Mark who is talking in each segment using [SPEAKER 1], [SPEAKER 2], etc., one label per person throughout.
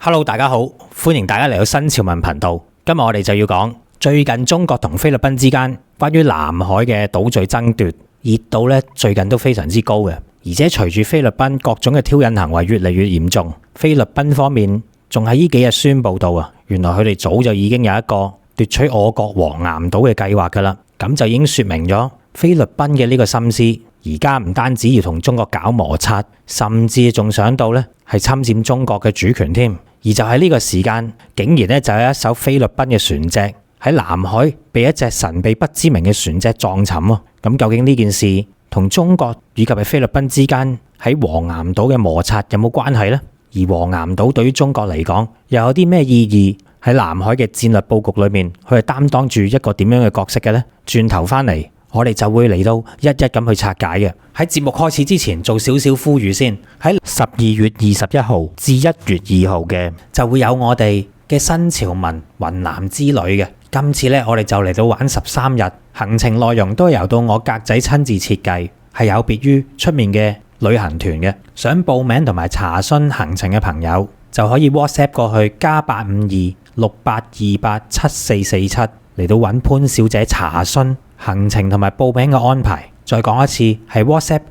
[SPEAKER 1] Hello， 大家好，歡迎大家嚟到新潮文頻道。今日我哋就要講最近中國同菲律賓之間關於南海嘅島嶼爭奪，熱度咧最近都非常之高嘅，而且隨住菲律賓各種嘅挑釁行為越嚟越嚴重，菲律賓方面仲喺呢幾日宣布到原來佢哋早就已經有一個奪取我國黃岩島嘅計劃噶啦，咁就已經說明咗菲律賓嘅呢個心思。而家唔單止要同中國搞摩擦，甚至仲想到咧係侵佔中國嘅主權添。而就喺呢個時間，竟然咧就有一艘菲律賓嘅船隻喺南海被一隻神秘不知名嘅船隻撞沉喎。咁究竟呢件事同中國以及係菲律賓之間喺黃岩島嘅摩擦有冇關係呢？而黃岩島對於中國嚟講又有啲咩意義？喺南海嘅戰略佈局裏面，佢係擔當住一個點樣嘅角色嘅呢？轉頭翻嚟，我哋就會嚟到一一咁去拆解嘅。喺節目開始之前，做少少呼籲先。喺12月21號至1月2號嘅就會有我哋嘅新潮文雲南之旅嘅。今次呢，我哋就嚟到玩13日，行程內容都係由到我格仔親自設計，係有別於出面嘅旅行團嘅。想報名同埋查詢行程嘅朋友，就可以 WhatsApp 過去+85268287447嚟到揾潘小姐查詢行程同埋報名嘅安排。再講一次，係 WhatsApp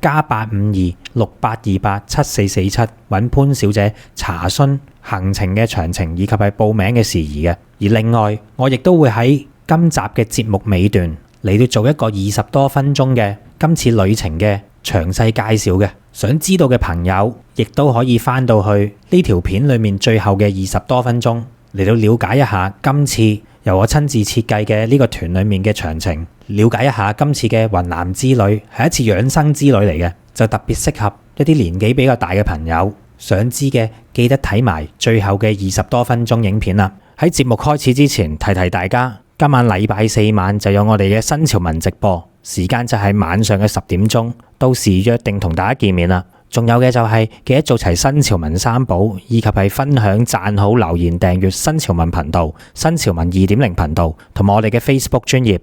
[SPEAKER 1] +85268287447揾潘小姐查詢行程嘅詳情以及係報名嘅事宜嘅。而另外，我亦都會喺今集嘅節目尾段嚟到做一個20多分鐘嘅今次旅程嘅詳細介紹嘅。想知道嘅朋友，亦都可以翻到去呢條片裏面最後嘅20多分鐘嚟到了解一下今次由我親自設計嘅呢個團裏面嘅詳情，了解一下今次嘅雲南之旅係一次養生之旅嚟嘅，就特別適合一啲年紀比較大嘅朋友。想知嘅記得睇埋最後嘅20多分鐘影片啦。喺節目開始之前，提提大家，今晚禮拜4晚就有我哋嘅新潮文直播，時間就係晚上嘅10點鐘，到時約定同大家見面啦。仲有嘅就係記得做齊新潮文三寶，以及係分享、讚好、留言、訂閱新潮文頻道、新潮文2.0頻道，同埋我哋嘅 Facebook 專頁。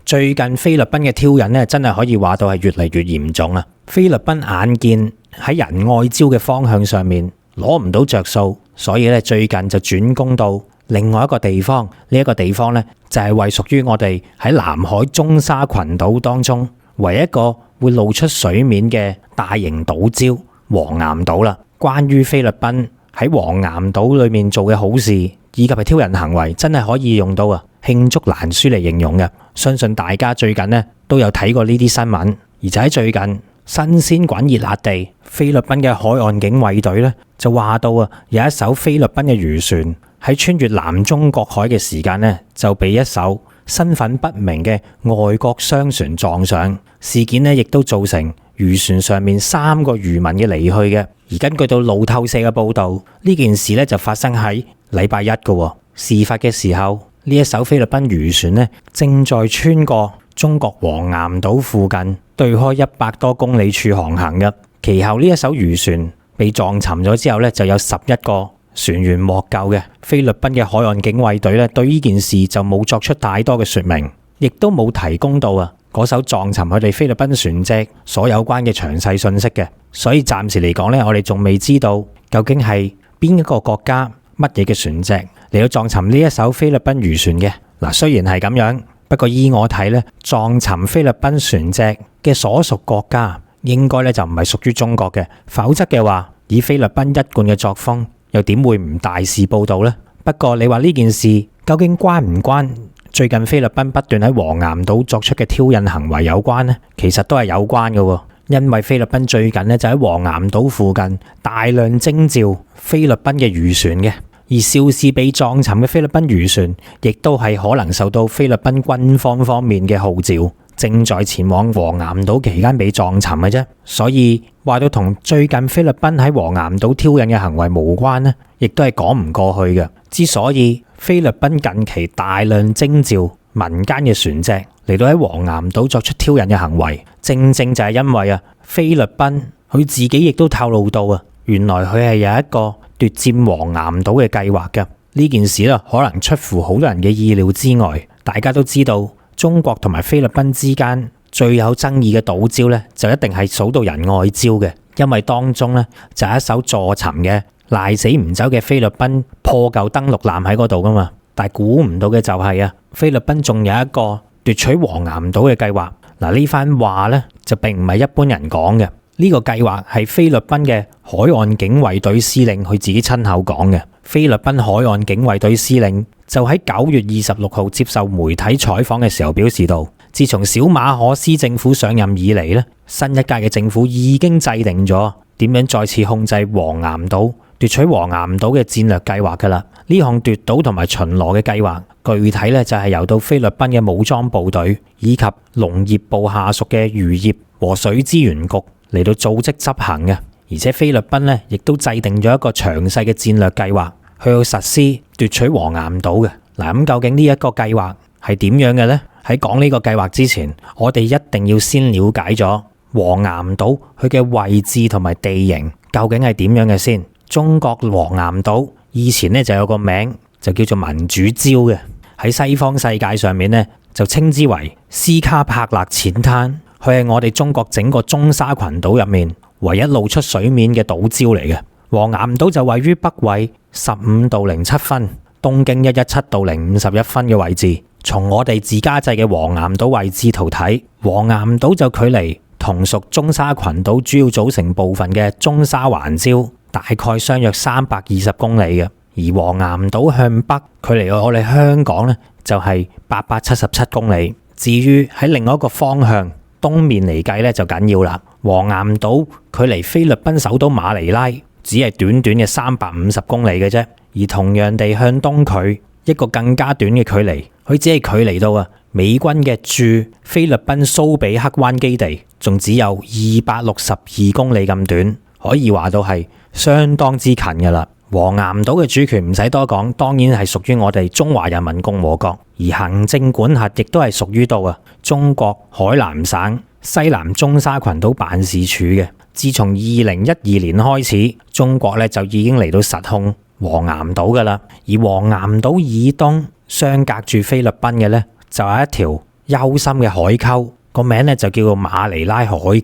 [SPEAKER 1] 最近菲律賓嘅挑釁呢，真係可以話到係越嚟越嚴重啊！菲律賓眼見喺仁愛礁嘅方向上面攞唔到着數，所以咧最近就轉攻到另外一個地方。呢一個地方呢，就係為屬於我哋喺南海中沙群島當中唯一一個會露出水面嘅大型島礁黃岩島啦。關於菲律賓喺黃岩島裏面做嘅好事以及係挑釁行為，真係可以用到罄竹難書嚟形容嘅。相信大家最近呢都有睇過呢啲新聞。而就喺最近新鮮滾熱辣地，菲律賓嘅海岸警衛隊呢就話到有一艘菲律賓嘅漁船喺穿越南中國海嘅時間呢，就被一艘身份不明嘅外國商船撞上。事件呢亦都造成漁船上面3個漁民嘅離去嘅。而根據到路透社嘅報道，呢件事呢就發生喺禮拜一嘅。事發嘅時候，呢一艘菲律賓漁船呢正在穿過中國黃岩島附近對開100多公里處航行嘅。其後呢一艘漁船被撞沉咗之後呢，就有11個船員獲救嘅。菲律賓嘅海岸警衛隊呢對呢件事就冇作出太多嘅說明，亦都冇提供到嗰艘撞沉佢哋菲律賓船隻所有關嘅詳細信息嘅。所以暫時嚟講呢，我哋仲未知道究竟係邊一個國家乜嘢嘅船隻嚟到撞沉呢一艘菲律賓漁船嘅。嗱，雖然係咁樣，不過依我睇呢，撞沉菲律賓船隻嘅所屬國家應該呢就唔係屬於中國嘅，否則嘅話，以菲律賓一貫嘅作風，又點會唔大肆報導呢？不過你話呢件事究竟關唔關最近菲律賓不斷喺黃岩島作出嘅挑釁行為有關呢？其實都係有關嘅，因為菲律賓最近呢就喺黃岩島附近大量徵召菲律賓嘅漁船嘅。而肇事被撞沉嘅菲律賓漁船，亦都係可能受到菲律賓軍方面嘅號召，正在前往黃岩島期間被撞沉嘅啫。所以話到同最近菲律賓喺黃岩島挑釁嘅行為無關呢，亦都係講唔過去嘅。之所以菲律賓近期大量徵召民間嘅船隻嚟到喺黃岩島作出挑釁嘅行為，正正就係因為菲律賓佢自己亦都透露到原來佢係有一個奪佔黃岩島嘅計劃嘅。呢件事可能出乎好多人嘅意料之外。大家都知道中國同埋菲律賓之間最有爭議嘅島礁呢，就一定係數到仁愛礁嘅，因為當中呢，就係一艘坐沉嘅賴死唔走嘅菲律賓破舊登陸艦喺嗰度噶嘛。但係估唔到嘅就係菲律賓仲有一個奪取黃岩島嘅計劃。嗱，呢番話呢就並唔係一般人講嘅，呢個計劃係菲律賓嘅海岸警衛隊司令佢自己親口講嘅。菲律賓海岸警衛隊司令就喺9月26號接受媒體採訪嘅時候表示到，自從小馬可斯政府上任以嚟呢，新一屆嘅政府已經制定咗點樣再次控制黃岩島、奪取黃岩島嘅戰略計劃㗎啦。呢項奪島同埋巡邏嘅計劃，具體咧就係由到菲律賓嘅武裝部隊以及農業部下屬嘅漁業和水資源局嚟到組織執行嘅。而且菲律賓咧亦都制定咗一個詳細嘅戰略計劃去實施奪取黃岩島嘅。嗱，咁究竟呢一個計劃係點樣嘅呢？喺講呢個計劃之前，我哋一定要先了解咗黃岩島佢嘅位置同埋地形究竟係點樣嘅先。中國黃岩島以前咧就有個名就叫做民主礁嘅，喺西方世界上面咧就稱之為斯卡帕勒淺灘，佢係我哋中國整個中沙群島入面唯一露出水面嘅島礁嚟嘅。黃岩島就位於北緯15度07分，東經117度051分嘅位置。從我哋自家製嘅黃岩島位置圖睇，黃岩島就距離同屬中沙群島主要組成部分嘅中沙環礁大概相約320公里嘅，而黃岩島向北距離我哋香港呢就係877公里。至於喺另外一個方向東面嚟計呢就緊要啦，黃岩島距離菲律賓首都馬尼拉只係短短嘅350公里嘅啫，而同樣地向東距一個更加短嘅距離，佢只係距離到美軍嘅駐菲律賓蘇比克灣基地仲只有262公里咁短，可以話到係相當之近㗎啦。黃岩島嘅主權唔使多講，當然係屬於我哋中華人民共和國，而行政管轄亦都係屬於到中國海南省西南中沙群島辦事處嘅。自從2012年開始，中國咧就已經嚟到實控黃岩島㗎啦。而黃岩島以東相隔住菲律賓嘅咧就係一條幽深嘅海溝，個名咧就叫做馬尼拉海溝，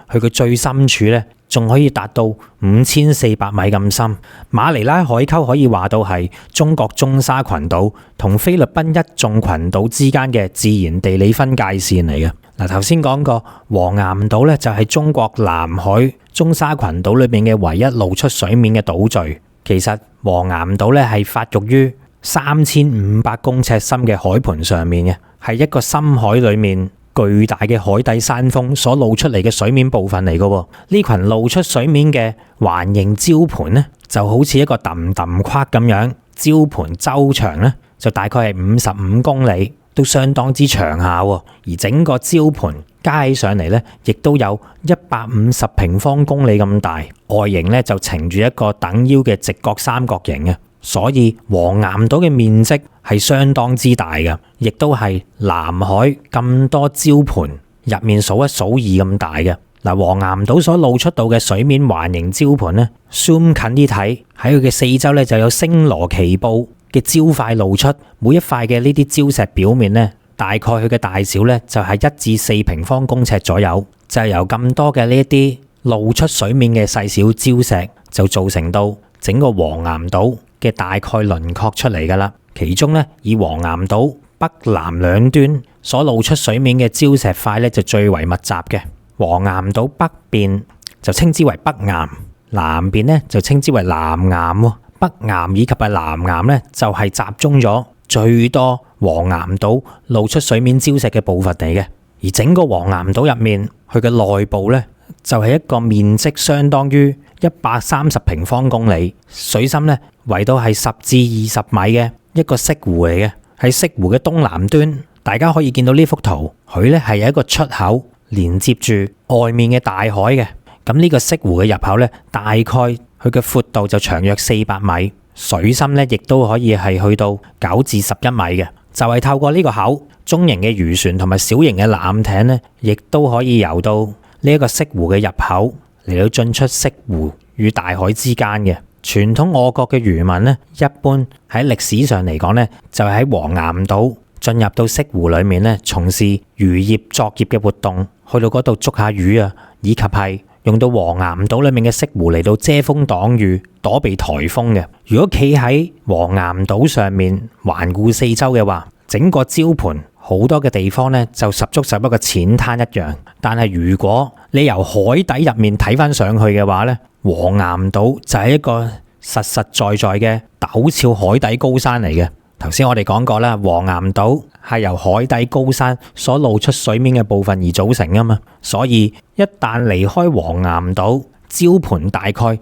[SPEAKER 1] 佢嘅最深處咧仲可以達到5400米咁深。馬尼拉海溝可以話到係中國中沙群島同菲律賓一眾群島之間嘅自然地理分界線嚟嘅。嗱，頭先講過黃岩島咧就係中國南海中沙群島裏面嘅唯一露出水面嘅島嶼。其實黃岩島咧係發育於3500公尺深嘅海盤上面嘅，係一個深海裏面巨大嘅海底山峰所露出嚟嘅水面部分嚟嘅。呢群露出水面嘅環形礁盤呢，就好似一個揼揼框咁樣，礁盤周長呢就大概係55公里，都相當之長下。而整個礁盤加起上嚟呢，亦都有150平方公里咁大，外形呢就呈住一個等腰嘅直角三角形嘅。所以黃岩島嘅面積係相當之大嘅，亦都係南海咁多礁盤入面數一數二咁大嘅。嗱，黃岩島所露出到嘅水面環形礁盤呢， zoom 近啲睇，喺佢嘅四周咧就有星羅棋布嘅礁塊露出，每一塊嘅呢啲礁石表面呢，大概佢嘅大小呢就係1至4平方公尺左右，就係由咁多嘅呢一啲露出水面嘅細小礁石就造成到整個黃岩島嘅大概輪廓出嚟㗎啦。其中咧，以黃岩島北南兩端所露出水面嘅礁石塊咧就最為密集嘅。黃岩島北邊就稱之為北岩，南邊咧就稱之為南岩。北岩以及南岩咧就係集中咗最多黃岩島露出水面礁石嘅部分嚟嘅。而整個黃岩島入面，佢嘅內部咧就係一個面積相當於130平方公里，水深咧圍到係10至20米嘅一個潟湖嚟嘅。喺潟湖嘅東南端，大家可以見到呢幅圖，佢咧係有一個出口連接住外面嘅大海嘅。咁呢個潟湖嘅入口咧，大概佢嘅闊度就長約400米，水深咧亦都可以係去到9至11米嘅。就係透過呢個口，中型嘅漁船同埋小型嘅艦艇咧，亦都可以游到呢一個潟湖嘅入口嚟到進出潟湖與大海之間嘅。傳統我國嘅漁民呢，一般喺歷史上嚟講呢，就喺黃岩島進入到潟湖裏面呢，從事漁業作業嘅活動，去到嗰度捉下魚啊，以及係用到黃岩島裏面嘅潟湖嚟到遮風擋雨，躲避颱風嘅。如果企喺黃岩島上面環顧四周嘅話，整個礁盤好多嘅地方呢就十足十一個淺灘一樣。但係如果你由海底入面睇翻上去嘅話呢，黃岩島就係一個實實在在嘅陡峭海底高山嚟嘅。頭先我哋講過啦，黃岩島係由海底高山所露出水面嘅部分而組成啊嘛，所以一旦離開黃岩島，礁盤大概10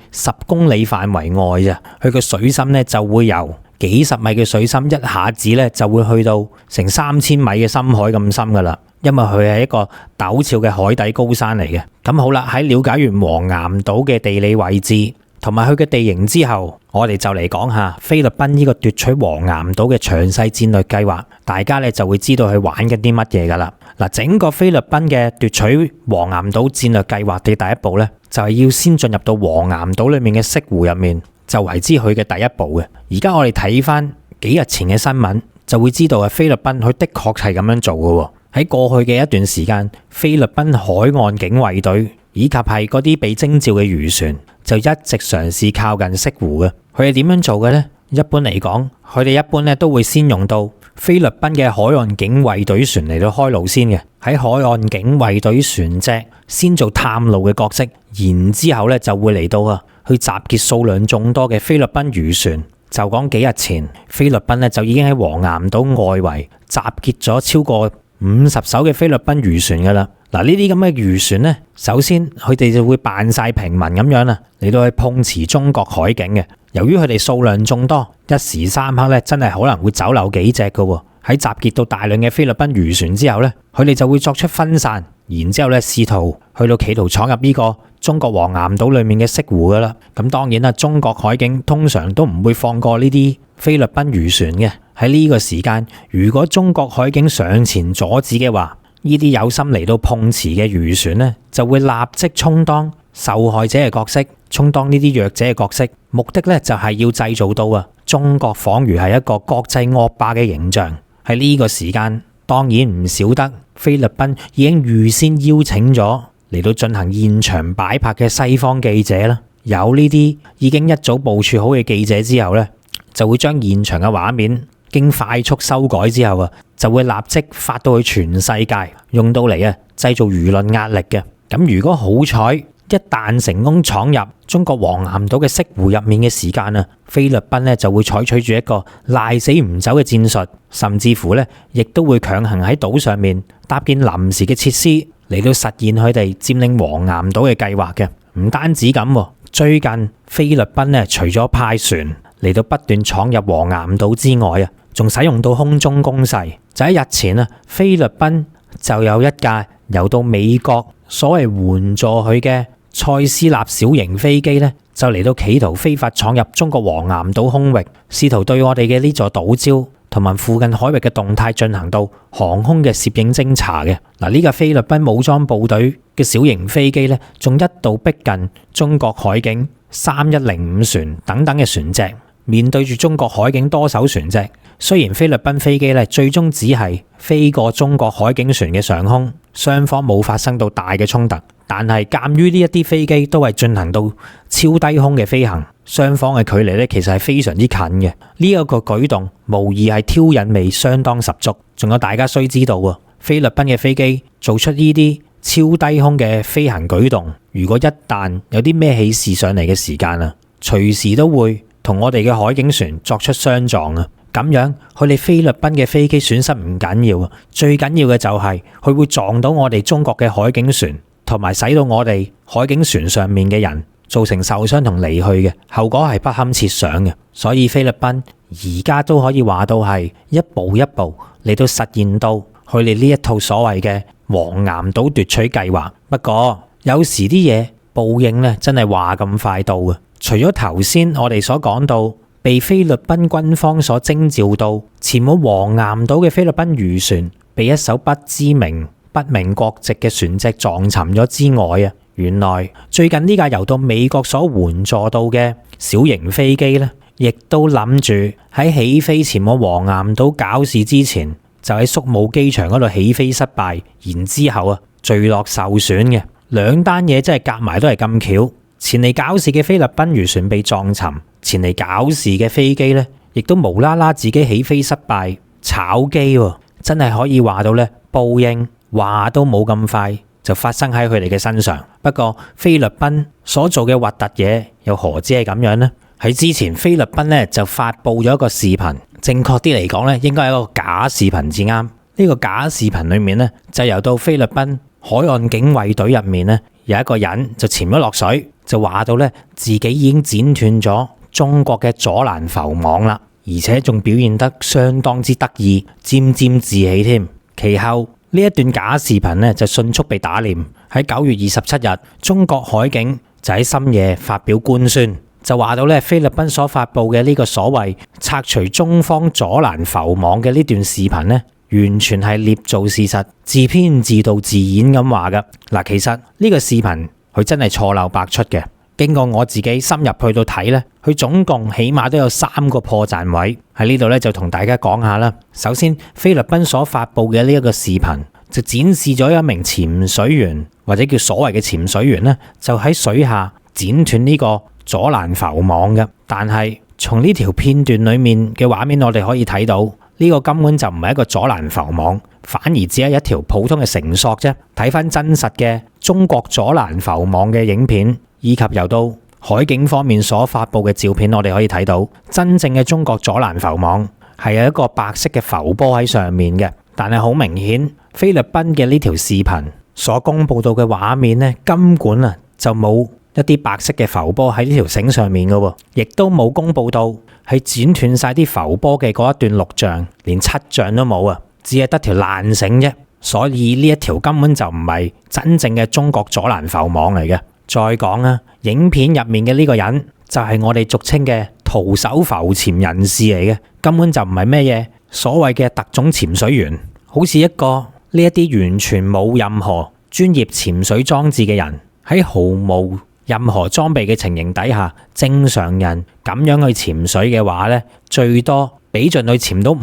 [SPEAKER 1] 公里範圍外咋，佢個水深呢就會由幾十米嘅水深一下子呢就會去到成3000米嘅深海咁深噶啦，因為佢係一個陡峭嘅海底高山嚟嘅。咁好啦，喺了解完黃岩島嘅地理位置同埋佢嘅地形之後，我哋就嚟講下菲律賓呢個奪取黃岩島嘅詳細戰略計劃，大家咧就會知道佢玩緊啲乜嘢噶啦。嗱，整個菲律賓嘅奪取黃岩島戰略計劃嘅第一步咧，就係要先進入到黃岩島裏面嘅潟湖入面，就為之佢嘅第一步嘅。而家我哋睇翻幾日前嘅新聞，就會知道啊，菲律賓佢的確係咁樣做嘅。喺過去嘅一段時間，菲律賓海岸警衛隊以及係嗰啲被徵召嘅漁船，就一直嘗試靠近潟湖嘅。佢哋點樣做嘅呢？一般嚟講，佢哋一般咧都會先用到菲律賓嘅海岸警衛隊船嚟到開路先嘅。喺海岸警衛隊船隻先做探路嘅角色，然之後咧就會嚟到去集結數量眾多嘅菲律賓漁船。就講幾日前，菲律賓咧就已經喺黃岩島外圍集結咗超過50艘嘅菲律賓漁船噶啦。嗱，呢啲咁嘅漁船呢，首先佢哋就會扮晒平民咁樣啦，嚟到去碰瓷中國海警嘅。由於佢哋數量眾多，一時三刻咧真係可能會走漏幾隻噶。喺集結到大量嘅菲律賓漁船之後呢，佢哋就會作出分散，然之後咧試圖去到企圖闖入呢個中國黃岩島裏面嘅潟湖噶啦。咁當然啦，中國海警通常都唔會放過呢啲菲律賓漁船嘅。喺呢個時間，如果中國海警上前阻止嘅話，呢啲有心嚟到碰瓷嘅漁船呢，就會立即充當受害者嘅角色，充當呢啲弱者嘅角色，目的呢就係要製造到中國仿如係一個國際惡霸嘅形象。喺呢個時間，當然唔少得菲律賓已經預先邀請咗嚟到進行現場擺拍嘅西方記者啦。有呢啲已經一早部署好嘅記者之後呢，就會將現場嘅畫面經快速修改之後就會立即發到去全世界，用到嚟製造輿論壓力嘅。咁如果好彩，一旦成功闖入中國黃岩島嘅潟湖入面嘅時間菲律賓就會採取住一個賴死唔走嘅戰術，甚至乎亦都會強行喺島上面搭建臨時嘅設施嚟到實現佢哋佔領黃岩島嘅計劃嘅。唔單止咁，最近菲律賓除咗派船嚟到不斷闖入黃岩島之外仲使用到空中攻勢。就喺日前菲律賓就有一架由到美國所謂援助佢嘅塞斯納小型飛機就嚟到企圖非法闖入中國黃岩島空域，試圖對我哋嘅呢座島礁同埋附近海域嘅動態進行到航空嘅攝影偵查嘅。嗱，呢架菲律賓武裝部隊嘅小型飛機仲一度逼近中國海警3105船等等嘅船隻。面對住中國海警多艘船隻，雖然菲律賓飛機最終只係飛過中國海警船嘅上空，雙方冇發生到大嘅衝突，但係鑑於呢一啲飛機都係進行到超低空嘅飛行，雙方嘅距離其實係非常之近嘅。呢一個舉動無疑係挑釁味相當十足。仲有大家須知道菲律賓嘅飛機做出呢啲超低空嘅飛行舉動，如果一旦有啲咩起事上嚟嘅時間隨時都會同我哋嘅海警船作出相撞咁樣佢哋菲律賓嘅飛機損失唔緊要，最緊要嘅就係佢會撞到我哋中國嘅海警船，同埋使到我哋海警船上面嘅人造成受傷同離去嘅後果係不堪設想嘅。所以菲律賓而家都可以話到係一步一步嚟到實現到佢哋呢一套所謂嘅黃岩島奪取計劃。不過有時啲嘢報應真係話咁快到嘅。除咗頭先我哋所講到被菲律賓軍方所徵召到前往黃岩島嘅菲律賓漁船被一艘不知名不明國籍嘅船隻撞沉咗之外原來最近呢架由到美國所援助到嘅小型飛機亦都諗住喺起飛前往黃岩島搞事之前，就喺宿務機場嗰度起飛失敗，然之後墜落受損嘅。兩單嘢真係夾埋都係咁巧。前嚟搞事嘅菲律賓漁船被撞沉，前嚟搞事嘅飛機呢，亦都無啦啦自己起飛失敗炒機喎，真係可以話到呢，報應話都冇咁快就發生喺佢哋嘅身上。不過菲律賓所做嘅核突嘢又何止係咁樣呢？喺之前菲律賓呢就發佈咗一個視頻，正確啲嚟講呢，應該係一個假視頻至啱。呢個假視頻裏面呢，就由到菲律賓海岸警衛隊入面呢，有一個人就潛咗落水，就話到呢，自己已經剪斷咗中國嘅阻攔浮網啦，而且仲表現得相當之得意，沾沾自喜添。其後呢一段假視頻呢，就迅速被打臉。喺9月27日，中國海警就喺深夜發表官宣，就話到呢，菲律賓所發佈嘅呢個所謂拆除中方阻攔浮網嘅呢段視頻呢，完全係捏造事實，自編自導自演咁話噶。嗱，其實呢個視頻佢真係錯漏百出嘅。經過我自己深入去到睇呢，佢總共起碼都有3個破綻位。喺呢度呢，就同大家講下啦。首先，菲律賓所發佈嘅呢一個視頻就展示咗一名潛水員或者叫所謂嘅潛水員呢，就喺水下剪斷呢個阻攔浮網嘅。但係從呢條片段裡面嘅畫面，我哋可以睇到。呢個根本就唔係一個阻攔浮網，反而只係一條普通嘅繩索啫。睇翻真實嘅中國阻攔浮網嘅影片，以及由到海警方面所發佈嘅照片，我哋可以睇到真正嘅中國阻攔浮網係有一個白色嘅浮波喺上面嘅。但係好明顯，菲律賓嘅呢條視頻所公佈到嘅畫面呢，根本就冇一啲白色嘅浮波喺呢條繩上面嘅，亦都冇公佈到係剪斷晒啲浮波嘅嗰一段錄像，連7像都冇啊，只係得條爛繩啫。所以呢一條根本就唔係真正嘅中國阻攔浮網嚟嘅。再講啊，影片入面嘅呢個人就係我哋俗稱嘅徒手浮潛人士嚟嘅，根本就唔係咩嘢所謂嘅特種潛水員，好似一個呢一啲完全冇任何專業潛水裝置嘅人，喺毫無任何裝備嘅情形底下，正常人咁樣去潛水嘅話呢，最多俾盡去潛到5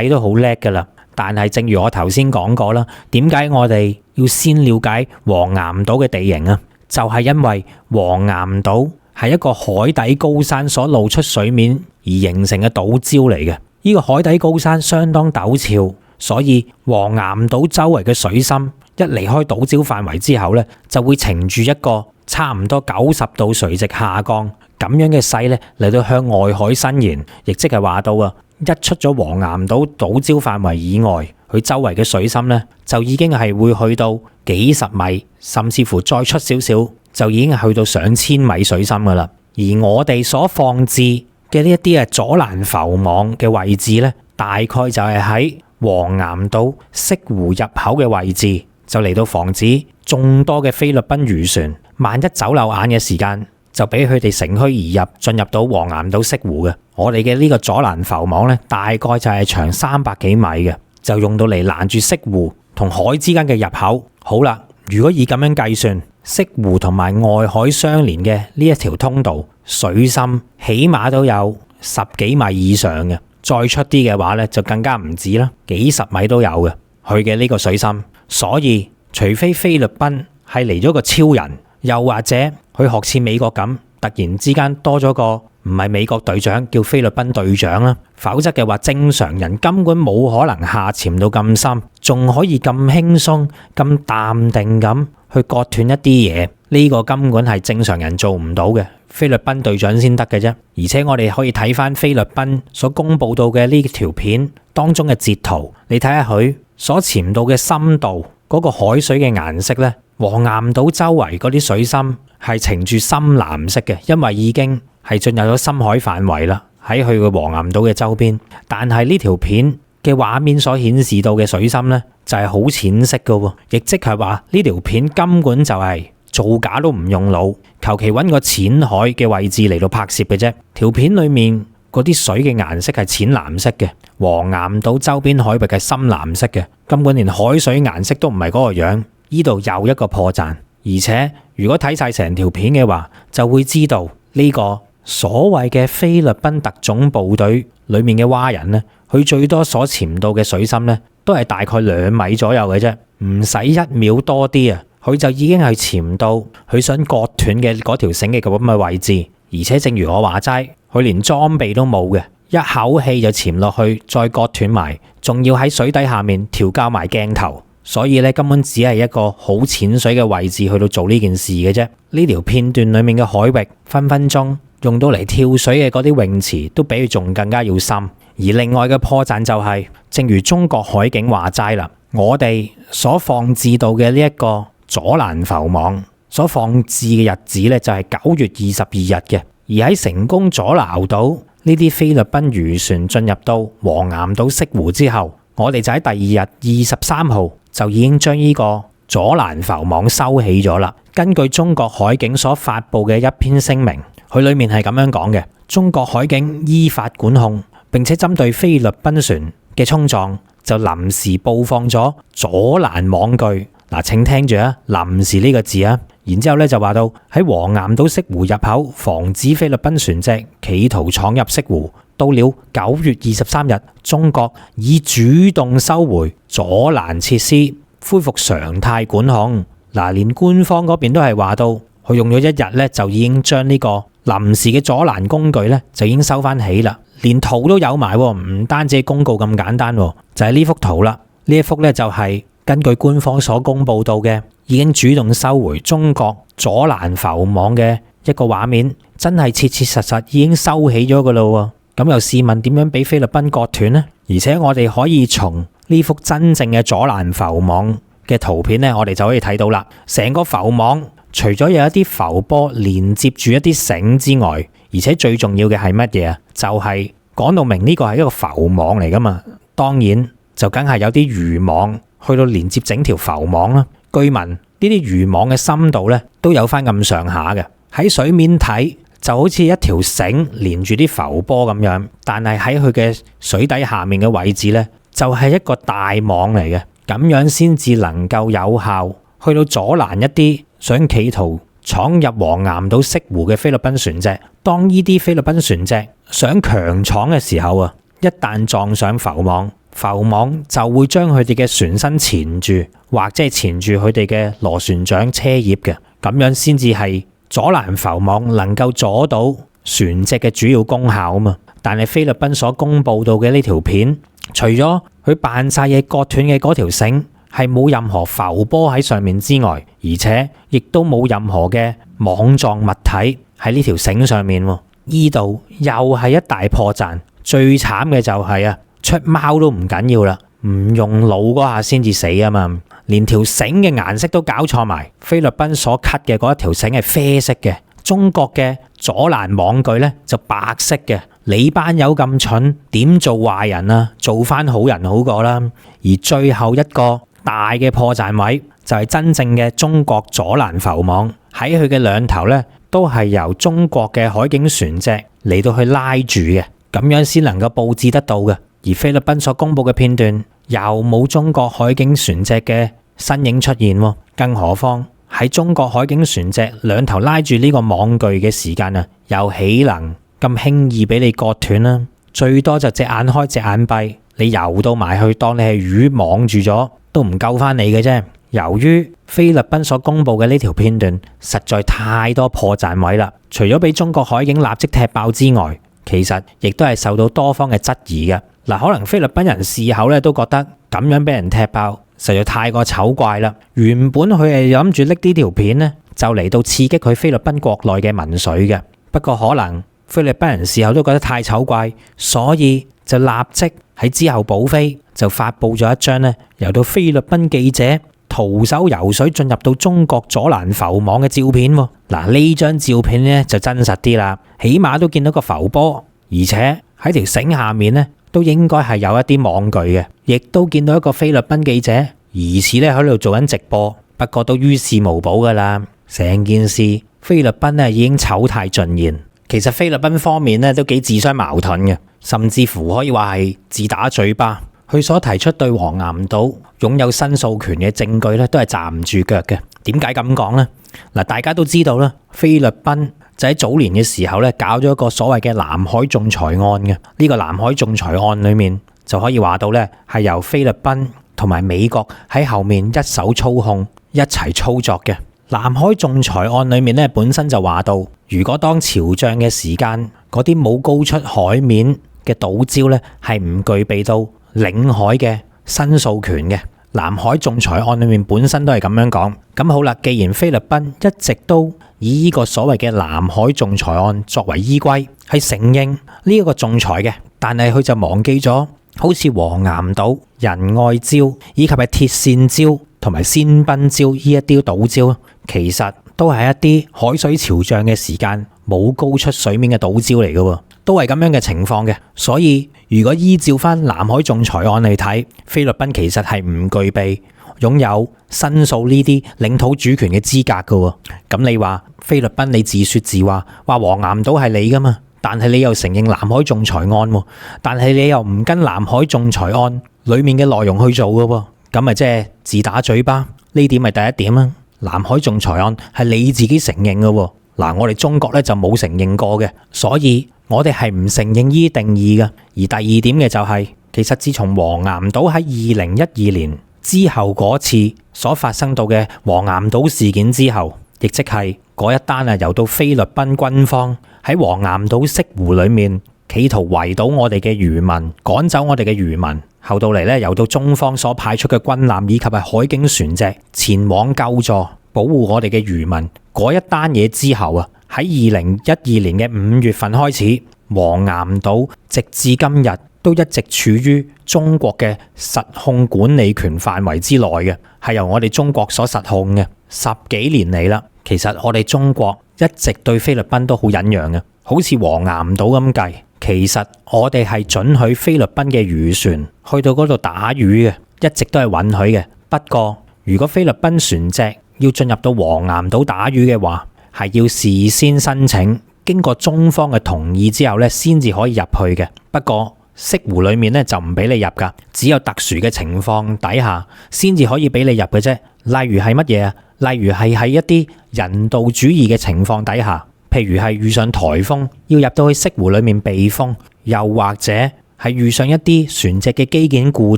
[SPEAKER 1] 米都好叻噶啦。但係正如我頭先講過啦，點解我哋要先了解黃岩島嘅地形啊？就係因為黃岩島係一個海底高山所露出水面而形成嘅島礁嚟嘅。呢個海底高山相當陡峭，所以黃岩島周圍嘅水深一離開島礁範圍之後呢，就會呈住一個差唔多90度垂直下降咁樣嘅勢咧，嚟到向外海伸延，亦即係話到啊，一出咗黃岩島島礁範圍以外，佢周圍嘅水深咧就已經係會去到幾十米，甚至乎再出少少就已經係去到上千米水深噶啦。而我哋所放置嘅呢一啲阻攔浮網嘅位置咧，大概就係喺黃岩島潟湖入口嘅位置，就嚟到防止眾多嘅菲律賓漁船萬一走漏眼嘅時間，就俾佢哋乘虛而入，進入到黃岩島潟湖嘅。我哋嘅呢個阻攔浮網咧，大概就係長300幾米嘅，就用到嚟攔住潟湖同海之間嘅入口。好啦，如果以咁樣計算，潟湖同埋外海相連嘅呢一條通道，水深起碼都有10幾米以上嘅，再出啲嘅話咧，就更加唔止啦，幾十米都有嘅，佢嘅呢個水深。所以除非菲律賓係嚟咗個超人，又或者佢學似美國咁，突然之間多咗個唔係美國隊長，叫菲律賓隊長啦。否則嘅話，正常人根本冇可能下潛到咁深，仲可以咁輕鬆、咁淡定咁去割斷一啲嘢。呢個根本係正常人做唔到嘅，菲律賓隊長先得嘅啫。而且我哋可以睇翻菲律賓所公佈到嘅呢條片當中嘅截圖，你睇下佢所潛到嘅深度，嗰個海水嘅顏色呢，黃岩島周圍嗰啲水深係呈住深藍色嘅，因為已經係進入咗深海範圍啦，喺佢嘅黃岩島嘅周邊。但係呢條片嘅畫面所顯示到嘅水深呢，就係好淺色嘅，亦即係話呢條片根本就係造假都唔用腦，求其揾個淺海嘅位置嚟到拍攝嘅啫。條片裡面嗰啲水嘅顏色係淺藍色嘅，黃岩島周邊海域係深藍色嘅，根本連海水顏色都唔係嗰個樣。呢度又一個破綻，而且如果睇晒成條片嘅話，就會知道呢個所謂嘅菲律賓特種部隊裡面嘅蛙人呢，佢最多所潛到嘅水深呢，都係大概2米左右嘅啫，唔使1秒多啲啊，佢就已經係潛到佢想割斷嘅嗰條繩嘅咁嘅位置，而且正如我話齋，佢連裝備都冇嘅，一口氣就潛落去，再割斷埋，仲要喺水底下面調校埋鏡頭，所以咧根本只係一個好淺水嘅位置去到做呢件事嘅啫。呢條片段裡面嘅海域分分鐘用到嚟跳水嘅嗰啲泳池都比佢仲更加要深。而另外嘅破綻就係，正如中國海警話齋啦，我哋所放置到嘅呢一個阻攔浮網所放置嘅日子咧就係9月22日嘅，而喺成功阻撓到呢啲菲律賓漁船進入到黃岩島潟湖之後，我哋就喺第二日23號就已經將呢個阻攔浮網收起咗啦。根據中國海警所發布嘅一篇聲明，佢裡面係咁樣講嘅：中國海警依法管控，並且針對菲律賓船嘅衝撞就臨時布放咗阻攔網具。嗱，請聽住啊，臨時呢個字啊，然之後咧就話到喺黃岩島潟湖入口，防止菲律賓船隻企圖闖入潟湖。到了9月23日，中國已主動收回阻攔設施，恢復常態管控。嗱，連官方嗰邊都係話到，佢用咗一日咧就已經將呢個臨時嘅阻攔工具咧就已經收翻起啦，連圖都有埋，唔單止公告咁簡單，就係呢幅圖啦。呢一幅咧就係根據官方所公布到嘅，已經主動收回中國阻攔浮網嘅一個畫面，真係切切實實已經收起咗噶啦。咁又試問點樣俾菲律賓割斷呢？而且我哋可以從呢幅真正嘅阻攔浮網嘅圖片呢，我哋就可以睇到啦。成個浮網除咗有一啲浮波連接住一啲繩之外，而且最重要嘅係乜嘢啊？就係講到明呢個係一個浮網嚟噶嘛。當然就梗係有啲漁網去到連接整條浮網啦。據聞呢啲漁網嘅深度呢都有翻咁上下嘅，喺水面睇就好似一條繩連住啲浮波咁樣，但係喺佢嘅水底下面嘅位置呢，就係一個大網嚟嘅，咁樣先至能夠有效去到阻攔一啲想企圖闖入黃岩島潟湖嘅菲律賓船隻。當呢啲菲律賓船隻想強闖嘅時候啊，一旦撞上浮網，浮網就會將佢哋嘅船身纏住，或者係纏住佢哋嘅螺旋槳車葉嘅，咁樣先至係阻攔浮網能夠阻到船隻嘅主要功效啊嘛。但係菲律賓所公布到嘅呢條片，除咗佢扮晒嘢割斷嘅嗰條繩係冇任何浮波喺上面之外，而且亦都冇任何嘅網狀物體喺呢條繩上面。呢度又係一大破綻。最慘嘅就係啊，出貓都唔緊要啦，唔用腦嗰下先至死啊嘛，連條繩嘅顏色都搞錯埋。菲律賓所 cut 嘅嗰一條繩係啡色嘅，中國嘅阻攔網具咧就白色嘅。你班友咁蠢，點做壞人啊？做翻好人好過啦。而最後一個大嘅破綻位就係真正嘅中國阻攔浮網，喺佢嘅兩頭咧都係由中國嘅海警船隻嚟到去拉住嘅，咁樣先能夠佈置得到嘅。而菲律賓所公布嘅片段又冇中國海警船隻嘅身影出現，更何況喺中國海警船隻兩頭拉住呢個網具嘅時間啊，又豈能咁輕易俾你割斷啦？最多就隻眼開隻眼閉，你游到埋去當你係魚網住咗，都唔救翻你嘅啫。由於菲律賓所公布嘅呢條片段實在太多破綻位啦，除咗俾中國海警立即踢爆之外，其實亦都係受到多方嘅質疑嘅。嗱，可能菲律賓人事後咧都覺得咁樣俾人踢爆實在太過醜怪啦。原本佢係諗住拎呢條片呢，就嚟到刺激佢菲律賓國內嘅民粹嘅。不過可能菲律賓人事後都覺得太醜怪，所以就立即喺之後補飛，就發布咗一張呢由到菲律賓記者徒手游水進入到中國阻攔浮網嘅照片。嗱，呢張照片呢就真實啲啦，起碼都見到個浮波，而且喺條繩下面呢都應該係有一啲網具嘅，亦都見到一個菲律賓記者疑似咧喺度做緊直播，不過都於事無補噶啦。成件事菲律賓咧已經醜態盡現。其實菲律賓方面咧都幾自相矛盾嘅，甚至乎可以話係自打嘴巴。佢所提出對黃岩島擁有申訴權嘅證據咧，都係站唔住腳嘅。點解咁講呢？嗱，大家都知道啦，菲律賓就喺早年嘅時候咧，搞咗一個所謂嘅南海仲裁案嘅。呢個南海仲裁案裏面就可以話到咧，係由菲律賓同埋美國喺後面一手操控，一齊操作嘅。南海仲裁案裏面咧本身就話到，如果當潮漲嘅時間，嗰啲冇高出海面嘅島礁咧係唔具備到領海嘅申訴權嘅。南海仲裁案裏面本身都係咁樣講。咁好啦，既然菲律賓一直都以呢個所謂嘅南海仲裁案作為依歸，係承認呢一個仲裁嘅，但係佢就忘記咗好似黃岩島、仁愛礁以及係鐵線礁同埋仙賓礁呢一啲島礁，其實都係一啲海水潮漲嘅時間冇高出水面嘅島礁嚟嘅，都係咁樣嘅情況嘅。所以如果依照翻南海仲裁案嚟睇，菲律賓其實係唔具備擁有申訴呢啲領土主權嘅資格嘅。咁你話菲律賓你自說自話，話黃岩島係你噶嘛？但係你又承認南海仲裁案，但係你又唔跟南海仲裁案裏面嘅內容去做嘅，咁咪即係自打嘴巴。呢點係第一點啊。南海仲裁案係你自己承認嘅，嗱，我哋中國咧就冇承認過嘅，所以我哋係唔承認依定義嘅。而第二點嘅就係，其實自從黃岩島喺2012年之後嗰次所發生到嘅黃岩島事件之後，亦即係嗰一單由到菲律賓軍方喺黃岩島潟湖裏面企圖圍堵我哋嘅漁民，趕走我哋嘅漁民，後到嚟咧由到中方所派出嘅軍艦以及係海警船隻前往救助保護我哋嘅漁民嗰一單嘢之後啊，喺2012年嘅5月份開始，黃岩島直至今日都一直處於中國嘅實控管理權範圍之內嘅，係由我哋中國所實控嘅。10幾年嚟啦，其實我哋中國一直對菲律賓都好忍讓嘅，好似黃岩島咁計，其實我哋係准許菲律賓嘅漁船去到嗰度打魚嘅，一直都係允許嘅。不過如果菲律賓船隻要進入到黃岩島打魚嘅話，係要事先申請，經過中方嘅同意之後咧，先至可以入去嘅。不過潟湖裏面咧就唔俾你入噶，只有特殊嘅情況底下先至可以俾你入嘅啫。例如係乜嘢啊？例如係喺一啲人道主義嘅情況底下，譬如係遇上颱風要入到去潟湖裏面避風，又或者係遇上一啲船隻嘅機件故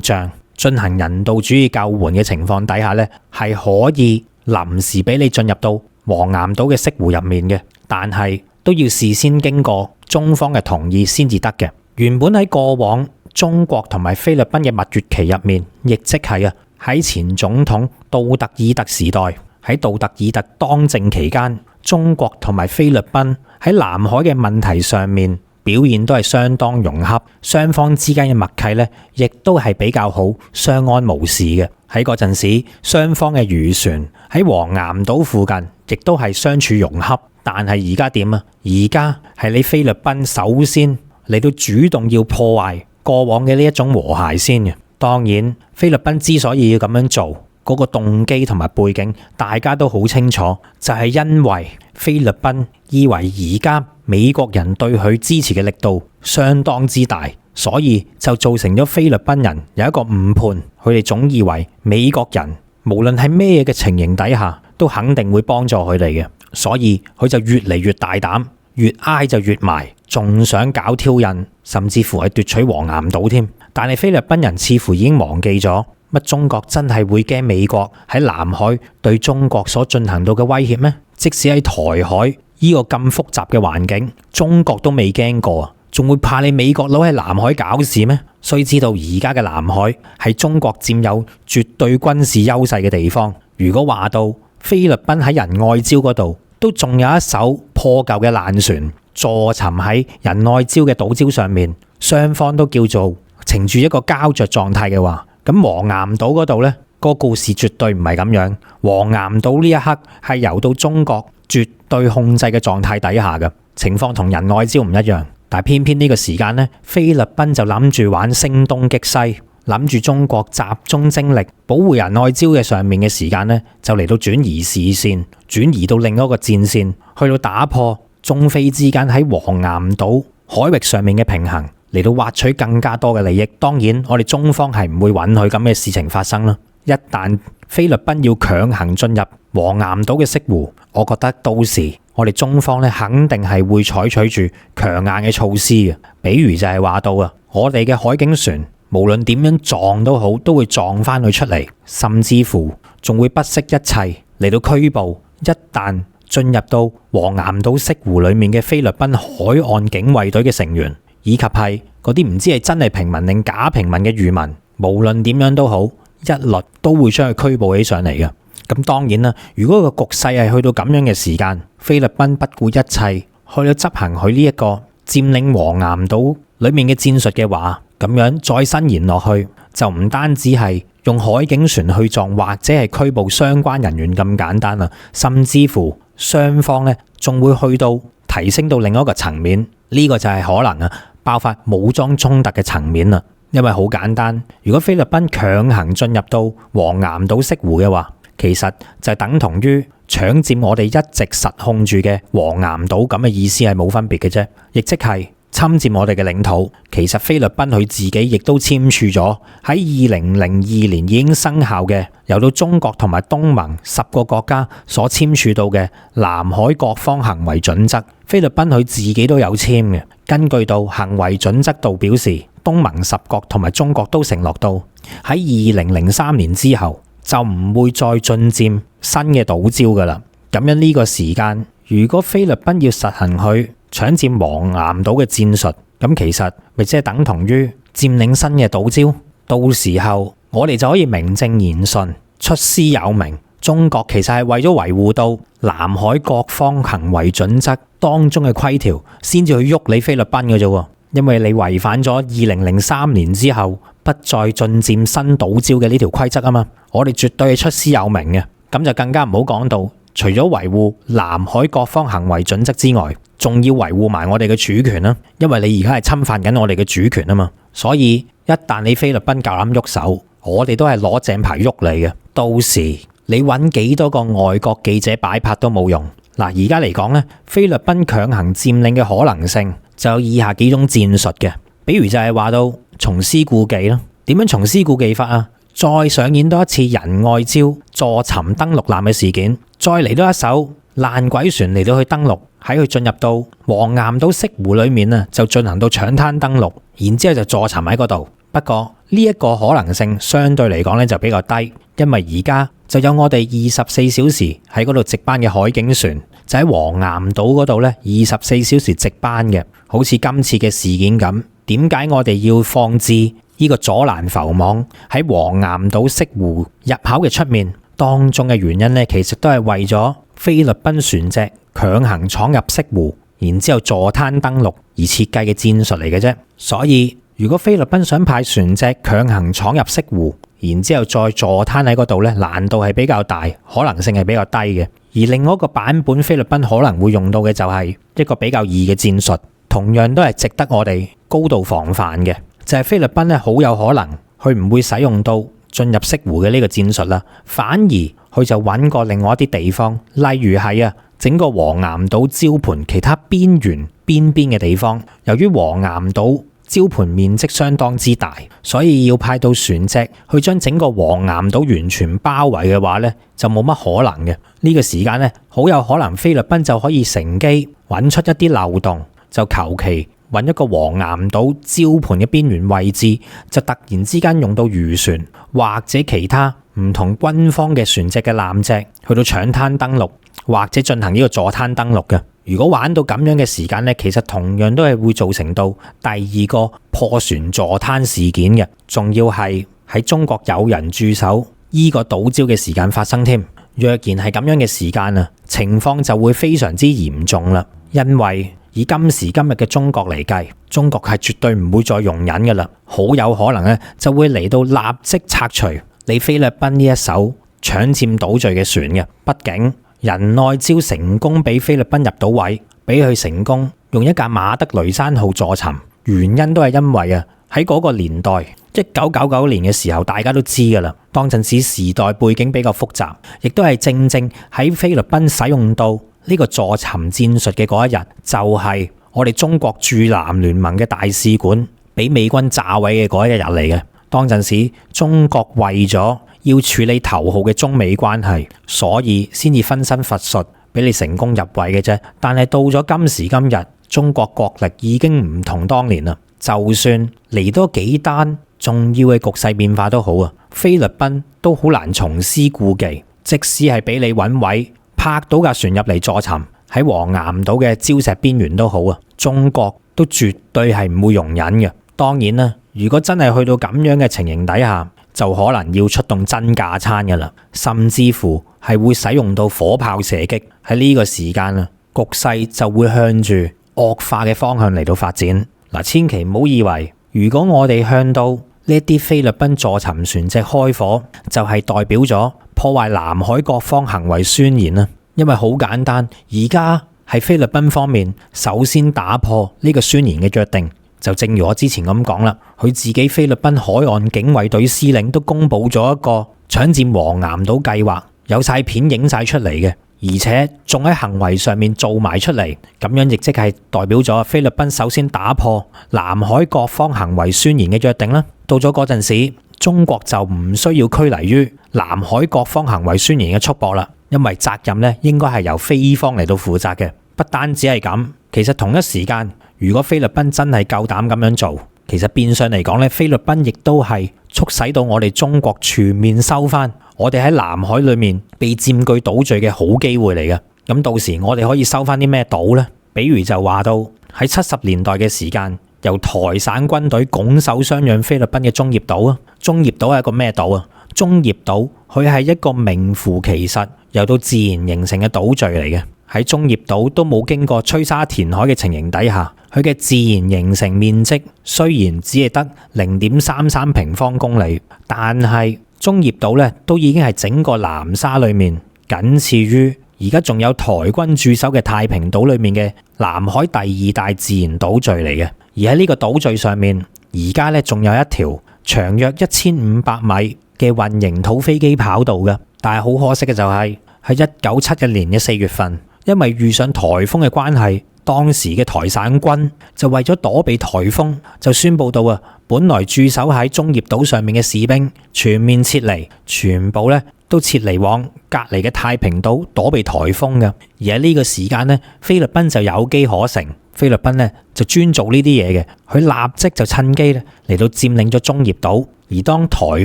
[SPEAKER 1] 障，進行人道主義救援嘅情況底下咧，係可以臨時俾你進入到黃岩島嘅潟湖入面嘅，但係都要事先經過中方嘅同意先至得嘅。原本喺過往中國同埋菲律賓嘅蜜月期入面，亦即係喺前總統杜特爾特時代，喺杜特爾特當政期間，中國同埋菲律賓喺南海嘅問題上面表現都係相當融洽，雙方之間嘅默契咧，亦都係比較好，相安無事嘅。喺嗰陣時，雙方嘅漁船喺黃岩島附近，亦都係相處融洽。但係而家點啊？而家係你菲律賓首先嚟到主動要破壞過往嘅呢一種和諧先嘅。當然，菲律賓之所以要咁樣做，嗰個動機同埋背景，大家都好清楚，就係因為菲律賓以為而家美國人對佢支持嘅力度相當之大，所以就造成咗菲律賓人有一個誤判，佢哋總以為美國人無論係咩嘅情形底下，都肯定會幫助佢哋嘅，所以佢就越嚟越大膽，越挨就越埋，仲想搞挑釁，甚至乎係奪取黃岩島添。但係菲律賓人似乎已經忘記咗，乜中國真係會驚美國喺南海對中國所進行到嘅威脅咩？即使喺台海呢個咁複雜嘅環境，中國都未驚過啊，仲會怕你美國佬喺南海搞事咩？須知道而家嘅南海係中國佔有絕對軍事優勢嘅地方。如果話到菲律賓喺仁愛礁嗰度都仲有一艘破舊嘅爛船坐沉喺仁愛礁嘅島礁上面，雙方都叫做呈住一個膠着狀態嘅話，咁黃岩島嗰度呢個故事絕對唔係咁樣。黃岩島呢一刻係由到中國絕對控制嘅狀態底下嘅情況，同仁愛礁唔一樣。但係偏偏呢個時間呢，菲律賓就諗住玩聲東擊西，諗住中國集中精力保護仁愛礁嘅上面嘅時間呢，就嚟到轉移視線，轉移到另一個戰線，去到打破中菲之間喺黃岩島海域上面嘅平衡，嚟到挖取更加多嘅利益。當然，我哋中方係唔會允許咁嘅事情發生啦。一旦菲律賓要強行進入黃岩島嘅潟湖，我覺得到時我哋中方咧肯定係會採取住強硬嘅措施嘅。比如就係話到我哋嘅海警船無論點樣撞都好，都會撞翻佢出嚟，甚至乎仲會不惜一切嚟到拘捕一旦進入到黃岩島潟湖裏面嘅菲律賓海岸警衛隊嘅成員，以及係嗰啲唔知係真係平民定假平民嘅漁民，無論點樣都好，一律都會將佢拘捕起上嚟嘅。咁當然啦，如果個局勢係去到咁樣嘅時間，菲律賓不顧一切去到執行佢呢一個佔領黃岩島裏面嘅戰術嘅話，咁樣再伸延落去，就唔單止係用海警船去撞或者係拘捕相關人員咁簡單啦，甚至乎雙方咧仲會去到提升到另一個層面，呢個就係可能爆發武裝衝突嘅層面啦。因為好簡單，如果菲律賓強行進入到黃岩島潟湖嘅話，其實就等同於搶佔我哋一直實控住嘅黃岩島咁嘅意思，係冇分別嘅啫，亦即係侵佔我哋嘅領土。其實菲律賓佢自己亦都簽署咗喺2002年已經生效嘅，由到中國同埋東盟10個國家所簽署到嘅南海各方行為準則，菲律賓佢自己都有簽嘅。根據到行為準則度表示，東盟10國同埋中國都承諾到喺2003年之後就唔會再進佔新嘅島礁噶啦。咁樣呢個時間，如果菲律賓要實行佢搶佔黃岩島嘅戰術，咁其實咪即係等同於佔領新嘅島礁。到時候我哋就可以名正言順出師有名，中國其實係為咗維護到南海各方行為準則當中嘅規條，先至去喐你菲律賓嘅啫。因為你違反咗2003年之後不再進佔新島礁嘅呢條規則啊嘛，我哋絕對係出師有名嘅。咁就更加唔好講到，除咗維護南海各方行為準則之外，仲要維護埋我哋嘅主權啦。因為你而家係侵犯緊我哋嘅主權啊嘛，所以一旦你菲律賓夠膽喐手，我哋都係攞正牌喐你嘅。到時你揾幾多個外國記者擺拍都冇用。嗱，而家嚟講咧，菲律賓強行佔領嘅可能性就有以下幾種戰術嘅，比如就係話到重施故技啦。點樣重施故技法啊？再上演多一次仁愛礁坐沉登陸艦嘅事件，再嚟多一艘爛鬼船嚟到去登陸，喺佢進入到黃岩島潟湖裏面啊，就進行到搶灘登陸，然之後就坐沉喺嗰度。不過呢一個可能性相對嚟講咧就比較低，因為而家就有我哋24小時喺嗰度值班嘅海警船，就喺黃岩島嗰度咧24小時值班嘅，好似今次嘅事件咁。點解我哋要放置呢個阻攔浮網喺黃岩島潟湖入口嘅出面？當中嘅原因咧，其實都係為咗菲律賓船隻強行闖入潟湖，然之後坐灘登陸而設計嘅戰術嚟嘅啫。所以如果菲律賓想派船隻強行闖入潟湖，然之後再坐灘喺嗰度咧，難度係比較大，可能性係比較低嘅。而另外一個版本，菲律賓可能會用到嘅就係一個比較易嘅戰術，同樣都係值得我哋高度防範嘅，就係菲律賓咧好有可能佢唔會使用到進入潟湖嘅呢個戰術啦，反而佢就揾過另外一啲地方，例如係整個黃岩島礁盤其他邊緣邊嘅地方。由於黃岩島礁盤面積相當之大，所以要派到船隻去將整個黃岩島完全包圍嘅話咧，就冇乜可能嘅。呢個時間咧，好有可能菲律賓就可以乘機揾出一啲漏洞，就求其揾一個黃岩島礁盤嘅邊緣位置，就突然之間用到漁船或者其他唔同軍方嘅船隻嘅艦隻去到搶灘登陸，或者進行呢個坐灘登陸嘅。如果玩到咁樣嘅時間呢，其實同樣都係會造成到第二個破船坐灘事件嘅，仲要係喺中國有人駐守依個島礁嘅時間發生添。若然係咁樣嘅時間情況就會非常之嚴重啦。因為以今時今日嘅中國嚟計，中國係絕對唔會再容忍噶啦，好有可能就會嚟到立即拆除你菲律賓呢一艘搶佔島嶼嘅船嘅。畢竟仁愛礁成功俾菲律賓入到位，俾佢成功用一架馬德雷山號坐沉，原因都係因為喺嗰個年代1999年嘅時候，大家都知噶啦，當陣時時代背景比較複雜，亦都係正正喺菲律賓使用到呢個坐沉戰術嘅嗰一日，就係我哋中國駐南聯盟嘅大使館俾美軍炸毀嘅嗰一日嚟嘅。當陣時中國為咗要處理頭號嘅中美關係，所以先至分身乏術俾你成功入位嘅啫。但係到咗今時今日，中國國力已經唔同當年啦。就算嚟多幾單重要嘅局勢變化都好啊，菲律賓都好難重施故技。即使係俾你揾位泊到架船入嚟坐沉喺黃岩島嘅礁石邊緣都好啊，中國都絕對係唔會容忍嘅。當然啦，如果真係去到咁樣嘅情形底下，就可能要出動真架撐噶啦，甚至乎係會使用到火炮射擊。喺呢個時間啊，局勢就會向住惡化嘅方向嚟到發展。嗱，千祈唔好以為如果我哋向到呢啲菲律賓坐沉船隻開火，就係代表咗破壞南海各方行為宣言啦。因為好簡單，而家係菲律賓方面首先打破呢個宣言嘅約定。就正如我之前咁講啦，佢自己菲律賓海岸警衛隊司令都公布咗一個搶佔黃岩島計劃，有晒片影晒出嚟嘅，而且仲喺行為上面做埋出嚟。咁樣亦即係代表咗菲律賓首先打破南海各方行為宣言嘅約定啦。到咗嗰陣時，中國就唔需要拘泥於南海各方行為宣言嘅束縛啦，因為責任咧應該係由菲方嚟到負責嘅。不單止係咁，其實同一時間，如果菲律賓真係夠膽咁樣做，其實變相嚟講咧，菲律賓亦都係促使到我哋中國全面收翻我哋喺南海裏面被佔據島嶼嘅好機會嚟嘅。咁到時我哋可以收翻啲咩島呢？比如就話到喺70年代嘅時間，由台省軍隊拱手相讓菲律賓嘅中業島啊。中業島係一個咩島啊？中業島佢係一個名副其實由到自然形成嘅島嶼嚟嘅。喺中業島都冇經過吹沙填海嘅情形底下，佢嘅自然形成面積雖然只係得0.33平方公里，但係中業島咧都已經係整個南沙裏面僅次於而家仲有台軍駐守嘅太平島裏面嘅南海第2大自然島嶼嚟嘅。而喺呢個島嶼上面，而家咧仲有一條長約1500米嘅混凝土飛機跑道嘅。但係好可惜嘅就係喺1971年嘅4月份，因為遇上颱風嘅關係，當時嘅台省軍就為咗躲避颱風，就宣布到本來駐守喺中業島上面嘅士兵全面撤離，全部咧都撤離往隔離嘅太平島躲避颱風嘅。而喺呢個時間咧，菲律賓就有機可乘，菲律賓咧就專做呢啲嘢嘅，佢立即就趁機咧嚟到佔領咗中業島。而當颱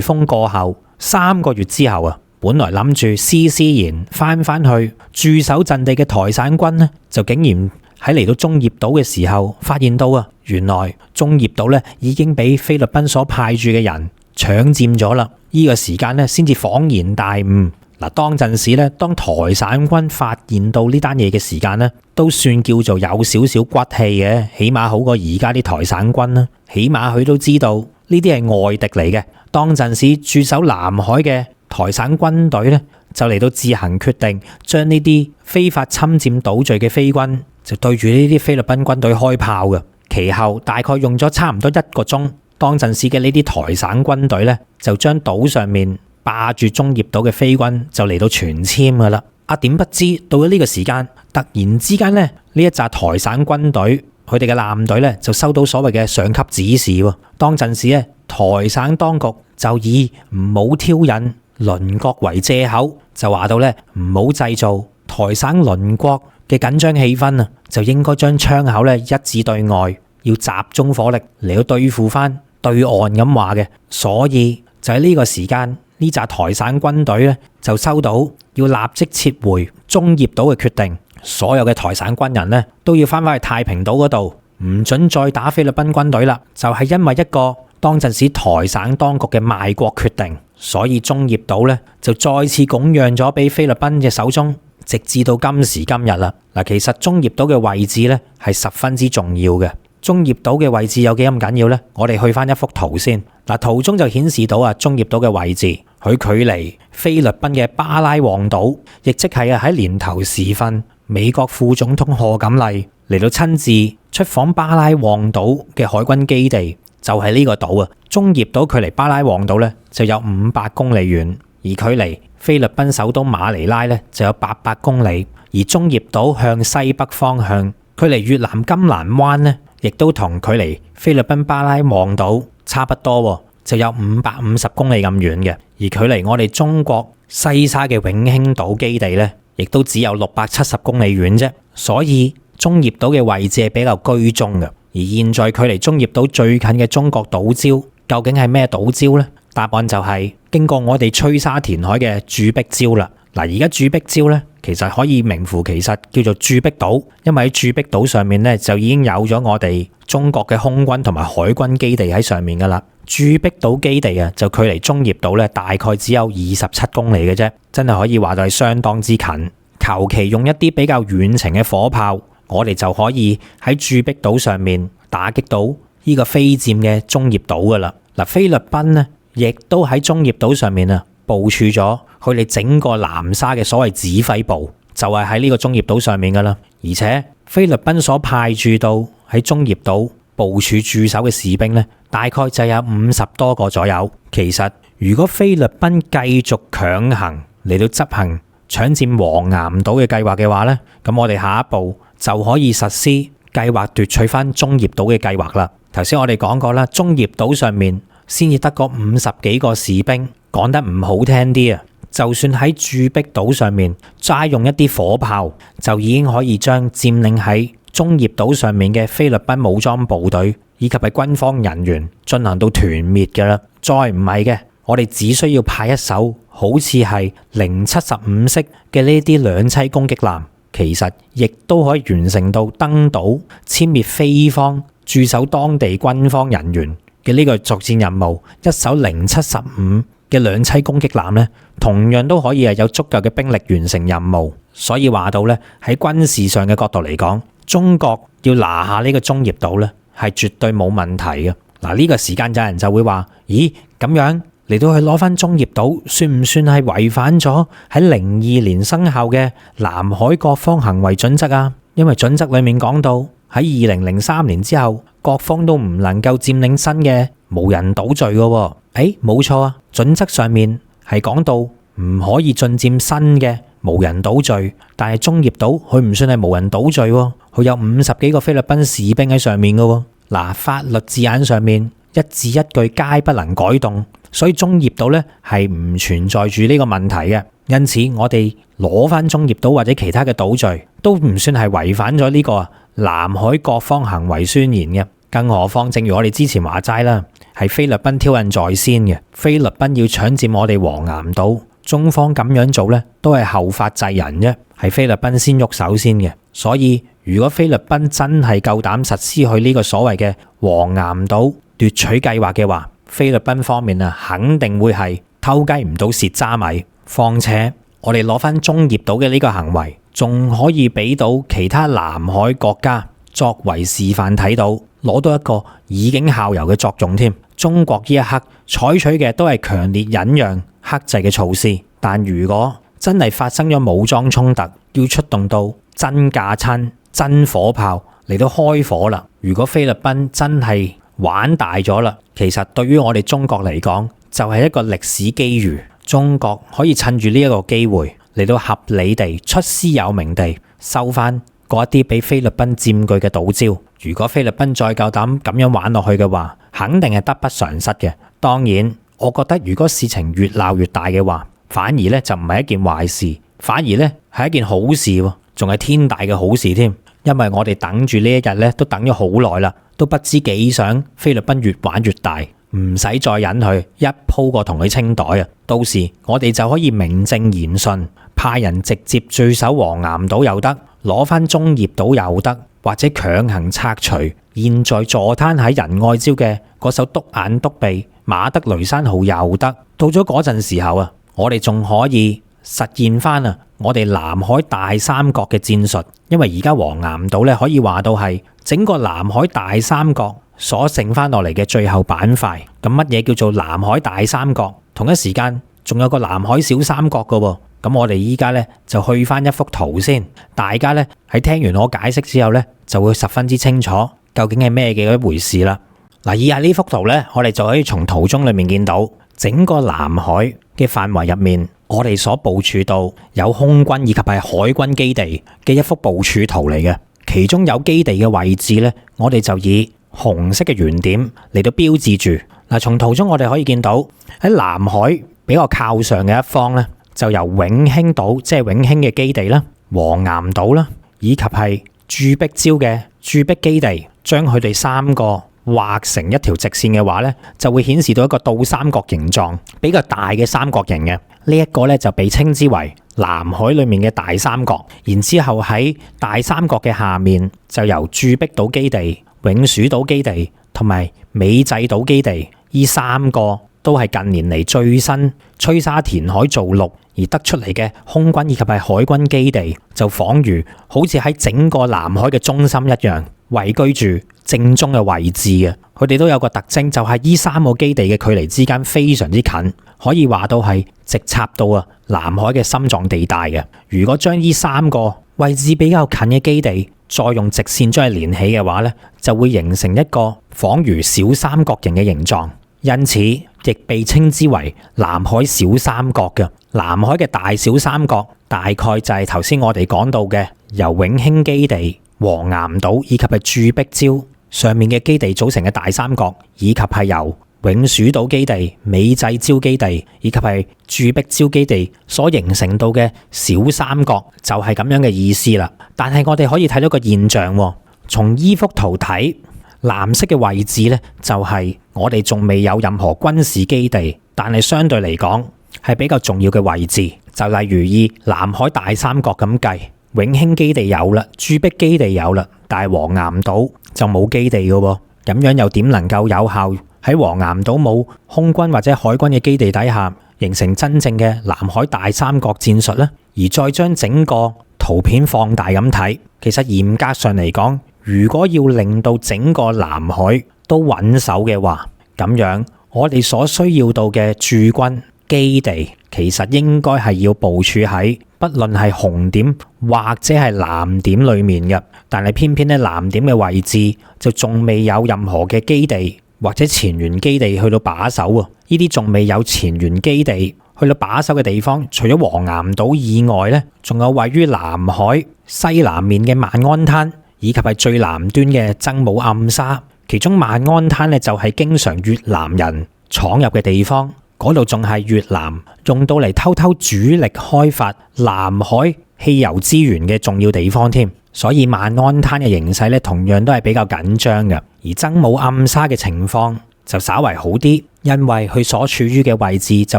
[SPEAKER 1] 風過後3個月之後本來諗住施施然翻去駐守陣地嘅台省軍呢，就竟然喺嚟到中業島嘅時候，發現到原來中業島咧已經俾菲律賓所派駐嘅人搶佔咗啦。呢個時間咧先至恍然大悟。嗱，當陣時咧，當台省軍發現到呢單嘢嘅時間咧，都算叫做有少少骨氣嘅，起碼好過而家啲台省軍啦。起碼佢都知道呢啲係外敵嚟嘅。當陣時駐守南海嘅台省軍隊咧，就嚟到自行決定將呢啲非法侵佔島嶼嘅菲軍就對住呢啲菲律賓軍隊開炮嘅。其後大概用咗差唔多1個鐘，當陣時嘅呢啲台省軍隊咧就將島上面霸住中業島嘅菲軍就嚟到全殲噶啦。點不知到咗呢個時間，突然之間咧呢一紮台省軍隊佢哋嘅艦隊咧就收到所謂嘅上級指示喎。當陣時咧台省當局就以唔好挑釁鄰國為借口，就話到咧唔好製造台省鄰國嘅緊張氣氛就應該將槍口咧一致對外，要集中火力嚟到對付翻對岸咁話嘅。所以就喺呢個時間，呢紮台省軍隊咧就收到要立即撤回中業島嘅決定，所有嘅台省軍人咧都要翻去太平島嗰度，唔准再打菲律賓軍隊啦。就係因為一個當陣時台省當局嘅賣國決定，所以中業島咧就再次拱讓咗俾菲律賓嘅手中，直至到今時今日啦。嗱，其實中業島嘅位置咧係十分之重要嘅。中業島嘅位置有幾咁緊要呢？我哋去翻一幅圖先。嗱，圖中就顯示到中業島嘅位置，佢距離菲律賓嘅巴拉望島，亦即係喺年頭時分，美國副總統賀錦麗嚟到親自出訪巴拉望島嘅海軍基地，就係呢個島。中業島距離巴拉望島咧就有500公里遠，而距離菲律賓首都馬尼拉咧就有800公里。而中業島向西北方向，距離越南金蘭灣咧，亦都同距離菲律賓巴拉望島差不多，就有550公里咁遠嘅。而距離我哋中國西沙嘅永興島基地咧，亦都只有670公里遠啫。所以中業島嘅位置係比較居中嘅。而現在距離中業島最近嘅中國島礁究竟係咩島礁呢？答案就係經過我哋吹沙填海嘅駐碧礁啦。嗱，而家駐碧礁咧，其實可以名副其實叫做駐碧島，因為喺駐碧島上面咧就已經有咗我哋中國嘅空軍同埋海軍基地喺上面噶啦。駐碧島基地啊，就距離中業島咧大概只有27公里嘅啫，真係可以話到係相當之近。求其用一啲比較遠程嘅火炮，我哋就可以喺駐碧島上面打擊到呢個飛佔嘅中業島噶啦。嗱，菲律賓呢，亦都喺中業島上面啊部署咗佢哋整個南沙嘅所謂指揮部，就係喺呢個中業島上面噶啦。而且菲律賓所派駐到喺中業島部署駐守嘅士兵呢，大概就有50多個左右。其實如果菲律賓繼續強行嚟到執行搶佔黃岩島嘅計劃嘅話呢，咁我哋下一步就可以實施計劃奪取翻中業島嘅計劃啦。頭先我哋講過啦，中業島上面先至得個50幾個士兵，講得唔好聽啲啊，就算喺駐碧島上面齋用一啲火炮，就已經可以將佔領喺中業島上面嘅菲律賓武裝部隊以及係軍方人員進行到團滅㗎啦。再唔係嘅，我哋只需要派一艘好似係075式嘅呢啲兩棲攻擊艦，其實亦都可以完成到登島殲滅菲方駐守當地軍方人員嘅呢個作戰任務。一艘075嘅兩棲攻擊艦呢，同樣都可以係有足夠嘅兵力完成任務。所以話到呢，喺軍事上嘅角度嚟講，中國要拿下呢個中業島呢，係絕對冇問題嘅。嗱，呢個時間有人就會話：咦，咁樣嚟到去攞翻中業島，算唔算係違反咗喺02年生效嘅南海各方行為準則啊？因為準則裡面講到喺2003年之後，各方都唔能夠佔領新嘅無人島嶼嘅。冇錯啊，準則上面係講到唔可以進佔新嘅無人島嶼，但係中業島佢唔算係無人島嶼，佢有50幾個菲律賓士兵喺上面嘅。嗱，法律字眼上面一字一句皆不能改動，所以中業島咧係唔存在住呢個問題嘅。因此我哋攞翻中業島或者其他嘅島嶼都唔算係違反咗呢個南海各方行為宣言嘅。更何況正如我哋之前話齋啦，係菲律賓挑釁在先嘅，菲律賓要搶佔我哋黃岩島，中方咁樣做咧都係後發制人啫，係菲律賓先喐手先嘅。所以如果菲律賓真係夠膽實施佢呢個所謂嘅黃岩島奪取計劃嘅話，菲律賓方面啊肯定會係偷雞唔到蝕渣米。況且我哋攞翻中業島嘅呢個行為，仲可以俾到其他南海國家作為示範睇到，攞到一個以儆效尤嘅作用添。中國呢一刻採取嘅都係強烈忍讓克制嘅措施，但如果真係發生咗武裝衝突，要出動到真架撐、真火炮嚟到開火啦。如果菲律賓真係玩大咗啦，其實對於我哋中國嚟講就係一個歷史機遇。中國可以趁住呢一個機會嚟到合理地出師有名地收翻嗰一啲俾菲律賓佔據嘅島礁。如果菲律賓再夠膽咁樣玩落去嘅話，肯定係得不償失嘅。當然我覺得如果事情越鬧越大嘅話，反而咧就唔係一件壞事，反而咧係一件好事，仲係天大嘅好事添。因為我哋等住呢一日咧都等咗好耐啦，都不知幾想菲律賓越玩越大，唔使再忍佢，一鋪過同佢清袋啊！到時我哋就可以名正言順派人直接駐守黃岩島又得，攞翻中業島又得，或者強行拆除現在坐灘喺仁愛礁嘅嗰艘篤眼篤鼻馬德雷山號又得。到咗嗰陣時候啊，我哋仲可以實現翻啊我哋南海大三角嘅戰術。因為而家黃岩島咧可以話到係整個南海大三角所剩翻落嚟嘅最後板塊。咁乜嘢叫做南海大三角？同一時間仲有個南海小三角噶。咁我哋依家咧就去翻一幅圖先，大家咧喺聽完我解釋之後咧就會十分之清楚究竟係咩嘅一回事啦。嗱，以下呢幅圖咧，我哋就可以從圖中裏面見到整個南海嘅範圍入面，我哋所部署到有空軍以及係海軍基地嘅一幅部署圖嚟嘅。其中有基地嘅位置咧，我哋就以紅色嘅圓點嚟到標誌住。嗱，從圖中我哋可以見到喺南海比較靠上嘅一方咧，就由永興島即係永興嘅基地啦、黃岩島啦，以及係駐碧礁嘅駐碧基地，將佢哋三個畫成一條直線嘅話呢，就會顯示到一個倒三角形狀，比較大嘅三角形嘅。呢一個呢，就被稱之為南海裡面嘅大三角。然之後喺大三角嘅下面就由駐碧島基地、永暑島基地同埋美濟島基地，呢三個都係近年嚟最新吹沙填海造陸而得出嚟嘅空軍以及係海軍基地，就仿如好似喺整個南海嘅中心一樣，位居住正中嘅位置嘅。佢哋都有個特徵，就係呢三個基地嘅距離之間非常之近，可以話到係直插到南海嘅心臟地帶嘅。如果將呢三個位置比較近嘅基地再用直線將佢連起嘅話呢，就會形成一個仿如小三角形嘅形狀，因此亦被稱之為南海小三角嘅。南海嘅大小三角大概就係頭先我哋講到嘅由永興基地、黃岩島以及係駐碧礁上面嘅基地組成嘅大三角，以及係由永暑島基地、美濟礁基地以及係駐碧礁基地所形成到嘅小三角，就係咁樣嘅意思啦。但係我哋可以睇到個現象，從依幅圖睇，藍色嘅位置呢，就係我哋仲未有任何軍事基地，但係相對嚟講係比較重要嘅位置。就例如以南海大三角咁計，永興基地有啦，駐碧基地有啦，但係黃岩島就冇基地嘅喎。咁樣又點能夠有效喺黃岩島冇空軍或者海軍嘅基地底下形成真正嘅南海大三角戰術呢？而再將整個圖片放大咁睇，其實嚴格上嚟講，如果要令到整個南海都穩守嘅話，咁樣我哋所需要到嘅駐軍基地，其實應該係要部署喺不論係紅點或者係藍點裡面嘅。但係偏偏咧藍點嘅位置就仲未有任何嘅基地或者前沿基地去到把守喎。呢啲仲未有前沿基地去到把守嘅地方，除咗黃岩島以外呢，仲有位於南海西南面嘅萬安灘，以及係最南端嘅曾母暗沙。其中萬安灘呢，就係經常越南人闖入嘅地方，嗰度仲係越南用到嚟偷偷主力開發南海汽油資源嘅重要地方添。所以萬安灘嘅形勢呢，同樣都係比較緊張嘅。而曾母暗沙嘅情況就稍為好啲，因為佢所處於嘅位置就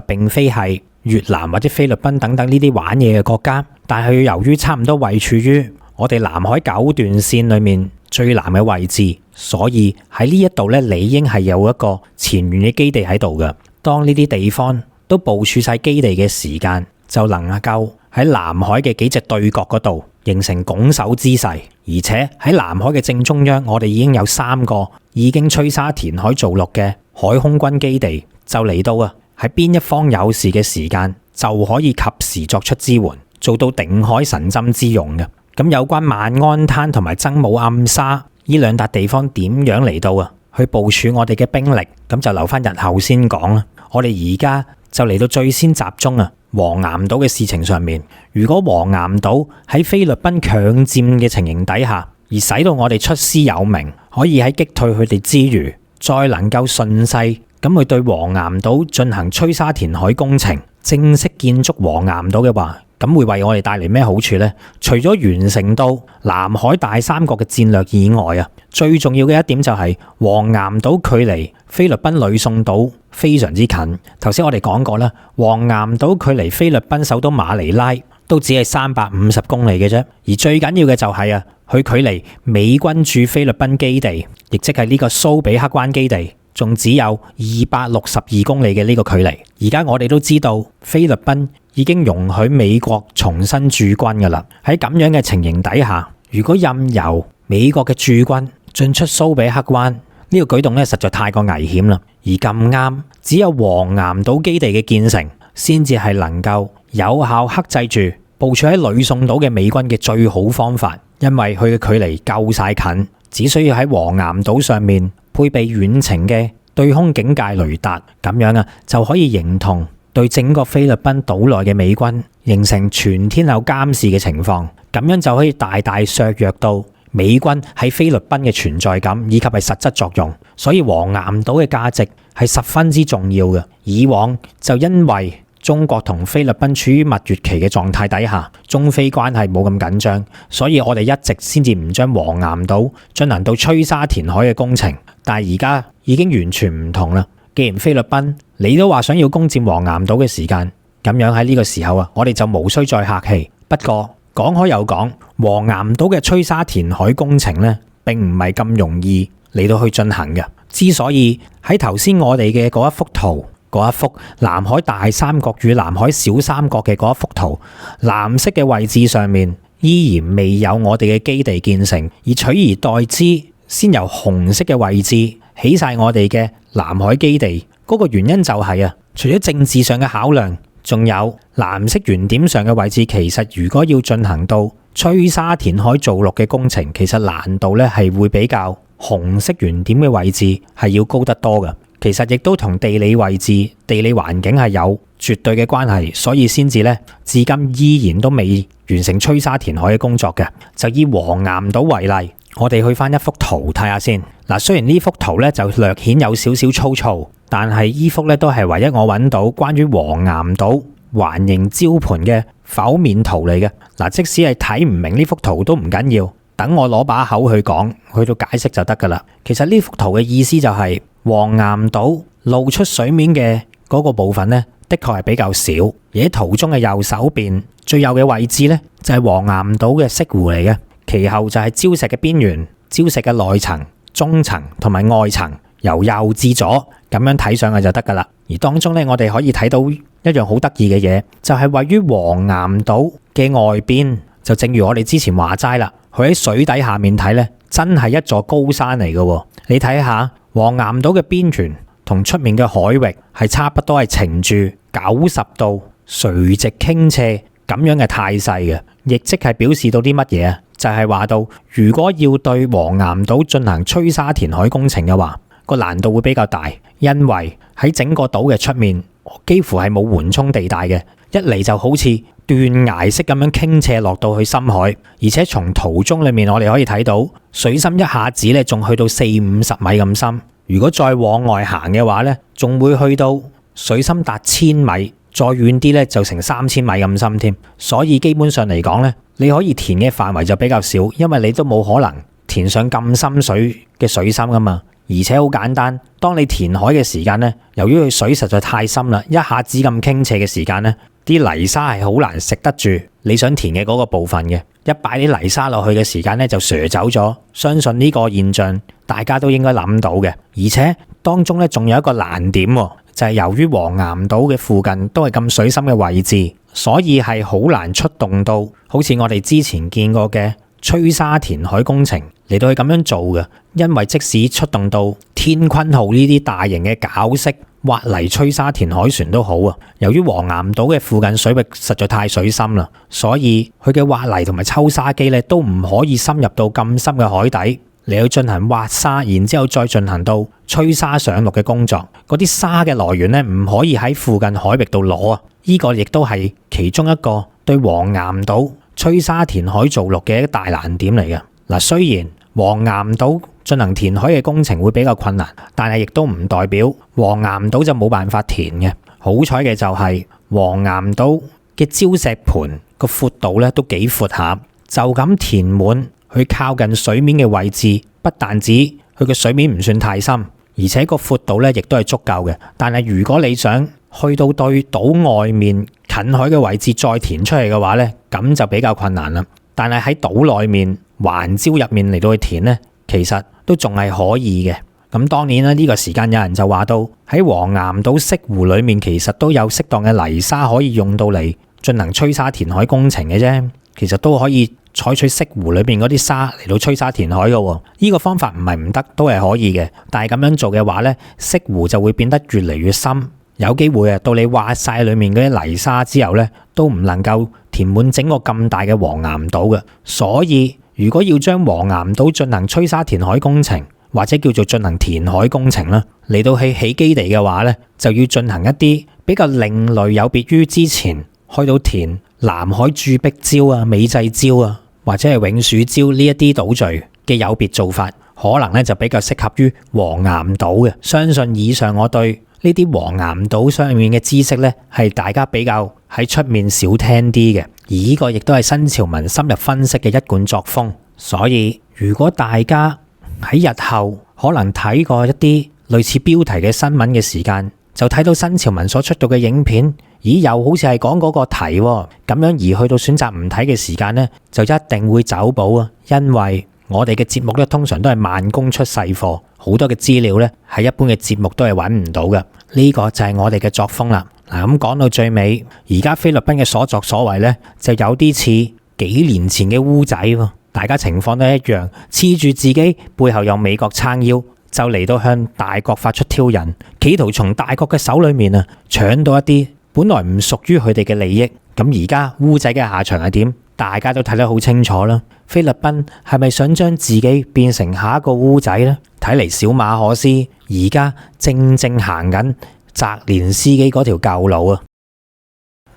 [SPEAKER 1] 並非係越南或者菲律賓等等呢啲玩嘢嘅國家，但係佢由於差唔多位處於我哋南海九段線裏面最南嘅位置，所以喺呢一度呢，理應係有一個前沿嘅基地喺度嘅。當呢啲地方都部署晒基地嘅時間，就能夠喺南海嘅幾隻對角嗰度形成拱手姿勢。而且喺南海嘅正中央，我哋已經有三個已經吹沙填海造陸嘅海空軍基地，就嚟到喺邊一方有事嘅時間就可以及時作出支援，做到定海神針之用嘅。咁有關萬安灘同埋曾母暗沙呢兩笪地方點樣嚟到去部署我哋嘅兵力，咁就留翻日後先講啦。我哋而家就嚟到最先集中黃岩島嘅事情上面。如果黃岩島喺菲律賓強佔嘅情形底下，而使到我哋出師有名，可以喺擊退佢哋之餘，再能夠順勢咁去對黃岩島進行吹沙填海工程，正式建築黃岩島嘅話，咁會為我哋帶嚟咩好處呢？除咗完成到南海大三角嘅戰略以外最重要嘅一點就係黃岩島距離菲律賓呂宋島非常之近。頭先我哋講過啦，黃岩島距離菲律賓首都馬尼拉都只係350公里嘅啫。而最緊要嘅就係佢距離美軍駐菲律賓基地，亦即係呢個蘇比克灣基地，仲只有262公里嘅呢個距離。而家我哋都知道菲律賓已經容許美國重新駐軍㗎啦。喺咁樣嘅情形底下，如果任由美國嘅駐軍進出蘇比克灣，呢個舉動咧實在太過危險啦。而咁啱，只有黃岩島基地嘅建成，先至係能夠有效克制住部署喺呂宋島嘅美軍嘅最好方法。因為佢嘅距離夠晒近，只需要喺黃岩島上面配備遠程嘅對空警戒雷達，咁樣就可以形同對整個菲律賓島內嘅美軍形成全天候監視嘅情況。咁樣就可以大大削弱到美軍喺菲律賓嘅存在感以及係實質作用。所以黃岩島嘅價值係十分之重要嘅。以往就因為中國同菲律賓處於蜜月期嘅狀態底下，中菲關係冇咁緊張，所以我哋一直先至唔將黃岩島進行到吹沙填海嘅工程。但係而家已經完全唔同啦。既然菲律賓你都話想要攻佔黃岩島嘅時間，咁樣喺呢個時候啊，我哋就無需再客氣。不過講開又講，黃岩島嘅吹沙填海工程呢，並唔係咁容易嚟到去進行嘅。之所以喺頭先我哋嘅嗰一幅圖，嗰一幅南海大三角與南海小三角嘅嗰一幅圖，藍色嘅位置上面依然未有我哋嘅基地建成，而取而代之先由紅色嘅位置起晒我哋嘅南海基地。嗰個原因就係啊，除咗政治上嘅考量，仲有藍色圓點上嘅位置，其實如果要進行到吹沙填海造陸嘅工程，其實難度咧係會比較紅色圓點嘅位置係要高得多嘅。其實亦都同地理位置、地理環境係有絕對嘅關係，所以先至咧至今依然都未完成吹沙填海嘅工作嘅。就以黃岩島為例，我哋去翻一幅圖睇下先。嗱，雖然呢幅圖咧就略顯有少少粗糙，但係呢幅咧都係唯一我揾到關於黃岩島環形礁盤嘅剖面圖嚟嘅。嗱，即使係睇唔明呢幅圖都唔緊要，等我攞把口去講，去到解釋就得噶啦。其實呢幅圖嘅意思就係黃岩島露出水面嘅嗰個部分呢，的確係比較少。而喺圖中嘅右手邊最右嘅位置呢，就係黃岩島嘅潟湖嚟嘅，其後就係礁石嘅邊緣、礁石嘅內層、中層同埋外層，由右至左咁樣睇上去就得噶啦。而當中呢，我哋可以睇到一樣好得意嘅嘢，就係位於黃岩島嘅外邊，就正如我哋之前話齋啦，佢喺水底下面睇呢，真係一座高山嚟嘅。你睇下黃岩島嘅邊緣同出面嘅海域係差不多係呈住90度垂直傾斜咁樣嘅態勢嘅，亦即係表示到啲乜嘢啊？就係話到如果要對黃岩島進行吹沙填海工程嘅話，個難度會比較大，因為喺整個島嘅出面幾乎係冇緩衝地帶嘅，一嚟就好似斷崖式咁樣傾斜落到去深海，而且從圖中裏面我哋可以睇到水深一下子咧仲去到40-50米咁深，如果再往外行嘅話咧，仲會去到水深達1000米，再遠啲咧就成3000米咁深添。所以基本上嚟講咧，你可以填嘅範圍就比較少，因為你都冇可能填上咁深水嘅水深噶嘛。而且好簡單，當你填海嘅時間咧，由於佢水實在太深啦，一下子咁傾斜嘅時間咧，啲泥沙係好難食得住你想填嘅嗰個部分嘅。一擺啲泥沙落去嘅時間咧，就瀡走咗。相信呢個現象大家都應該諗到嘅。而且當中咧仲有一個難點，就係由於黃岩島嘅附近都係咁水深嘅位置，所以係好難出動到好似我哋之前見過嘅吹沙填海工程嚟到去咁樣做嘅。因為即使出動到天坤號呢啲大型嘅絞式挖泥吹沙填海船都好啊，由於黃岩島嘅附近水域實在太水深啦，所以佢嘅挖泥同埋抽沙機咧都唔可以深入到咁深嘅海底嚟去進行挖沙，然之後再進行到吹沙上陸嘅工作。嗰啲沙嘅來源咧唔可以喺附近海域度攞啊！呢個亦都係其中一個對黃岩島吹沙填海造陸嘅一個大難點嚟嘅。嗱，雖然黃岩島進行填海嘅工程會比較困難，但係亦都唔代表黃岩島就冇辦法填嘅。好彩嘅就係黃岩島嘅礁石盤個闊度咧都幾闊下，就咁填滿佢靠近水面嘅位置，不但止佢嘅水面唔算太深，而且個闊度咧亦都係足夠嘅。但係如果你想去到對島外面近海嘅位置再填出嚟嘅話咧，咁就比較困難啦。但係喺島內面環礁入面嚟到去填咧，其實都仲係可以嘅。咁當然啦，呢個時間有人就話到喺黃岩島潟湖裏面其實都有適當嘅泥沙可以用到嚟進行吹沙填海工程嘅啫。其實都可以採取潟湖裏面嗰啲沙嚟到吹沙填海嘅。呢個方法唔係唔得，都係可以嘅。但係咁樣做嘅話呢，潟湖就會變得越嚟越深，有機會啊到你挖晒裏面嗰啲泥沙之後呢，都唔能夠填滿整個咁大嘅黃岩島嘅。所以如果要將黃岩島進行吹沙填海工程，或者叫做進行填海工程啦，嚟到起基地嘅話呢，就要進行一啲比較另類，有別於之前去到填南海駐碧礁啊、美濟礁啊，或者係永暑礁呢一啲島嶼嘅有別做法，可能咧就比較適合於黃岩島嘅。相信以上我對呢啲黃岩島上面嘅知識呢，係大家比較喺出面少聽啲嘅，而呢個亦都係新潮文深入分析嘅一貫作風。所以如果大家喺日後可能睇過一啲類似標題嘅新聞嘅時間，就睇到新潮文所出到嘅影片，咦又好似係講嗰個題喎，咁樣而去到選擇唔睇嘅時間呢，就一定會走寶啊！因為我哋嘅節目咧，通常都係慢工出細貨，好多嘅資料咧，喺一般嘅節目都係揾唔到嘅。呢個就係我哋嘅作風啦。嗱，咁講到最尾，而家菲律賓嘅所作所為咧，就有啲似幾年前嘅烏仔喎。大家情況都一樣，黐住自己背後有美國撐腰，就嚟到向大國發出挑釁，企圖從大國嘅手裏面啊搶到一啲本來唔屬於佢哋嘅利益。咁而家烏仔嘅下場係點？大家都睇得好清楚啦。菲律賓係咪想將自己變成下一個烏仔呢？睇嚟小馬可斯而家正行緊澤連斯基嗰條舊路啊！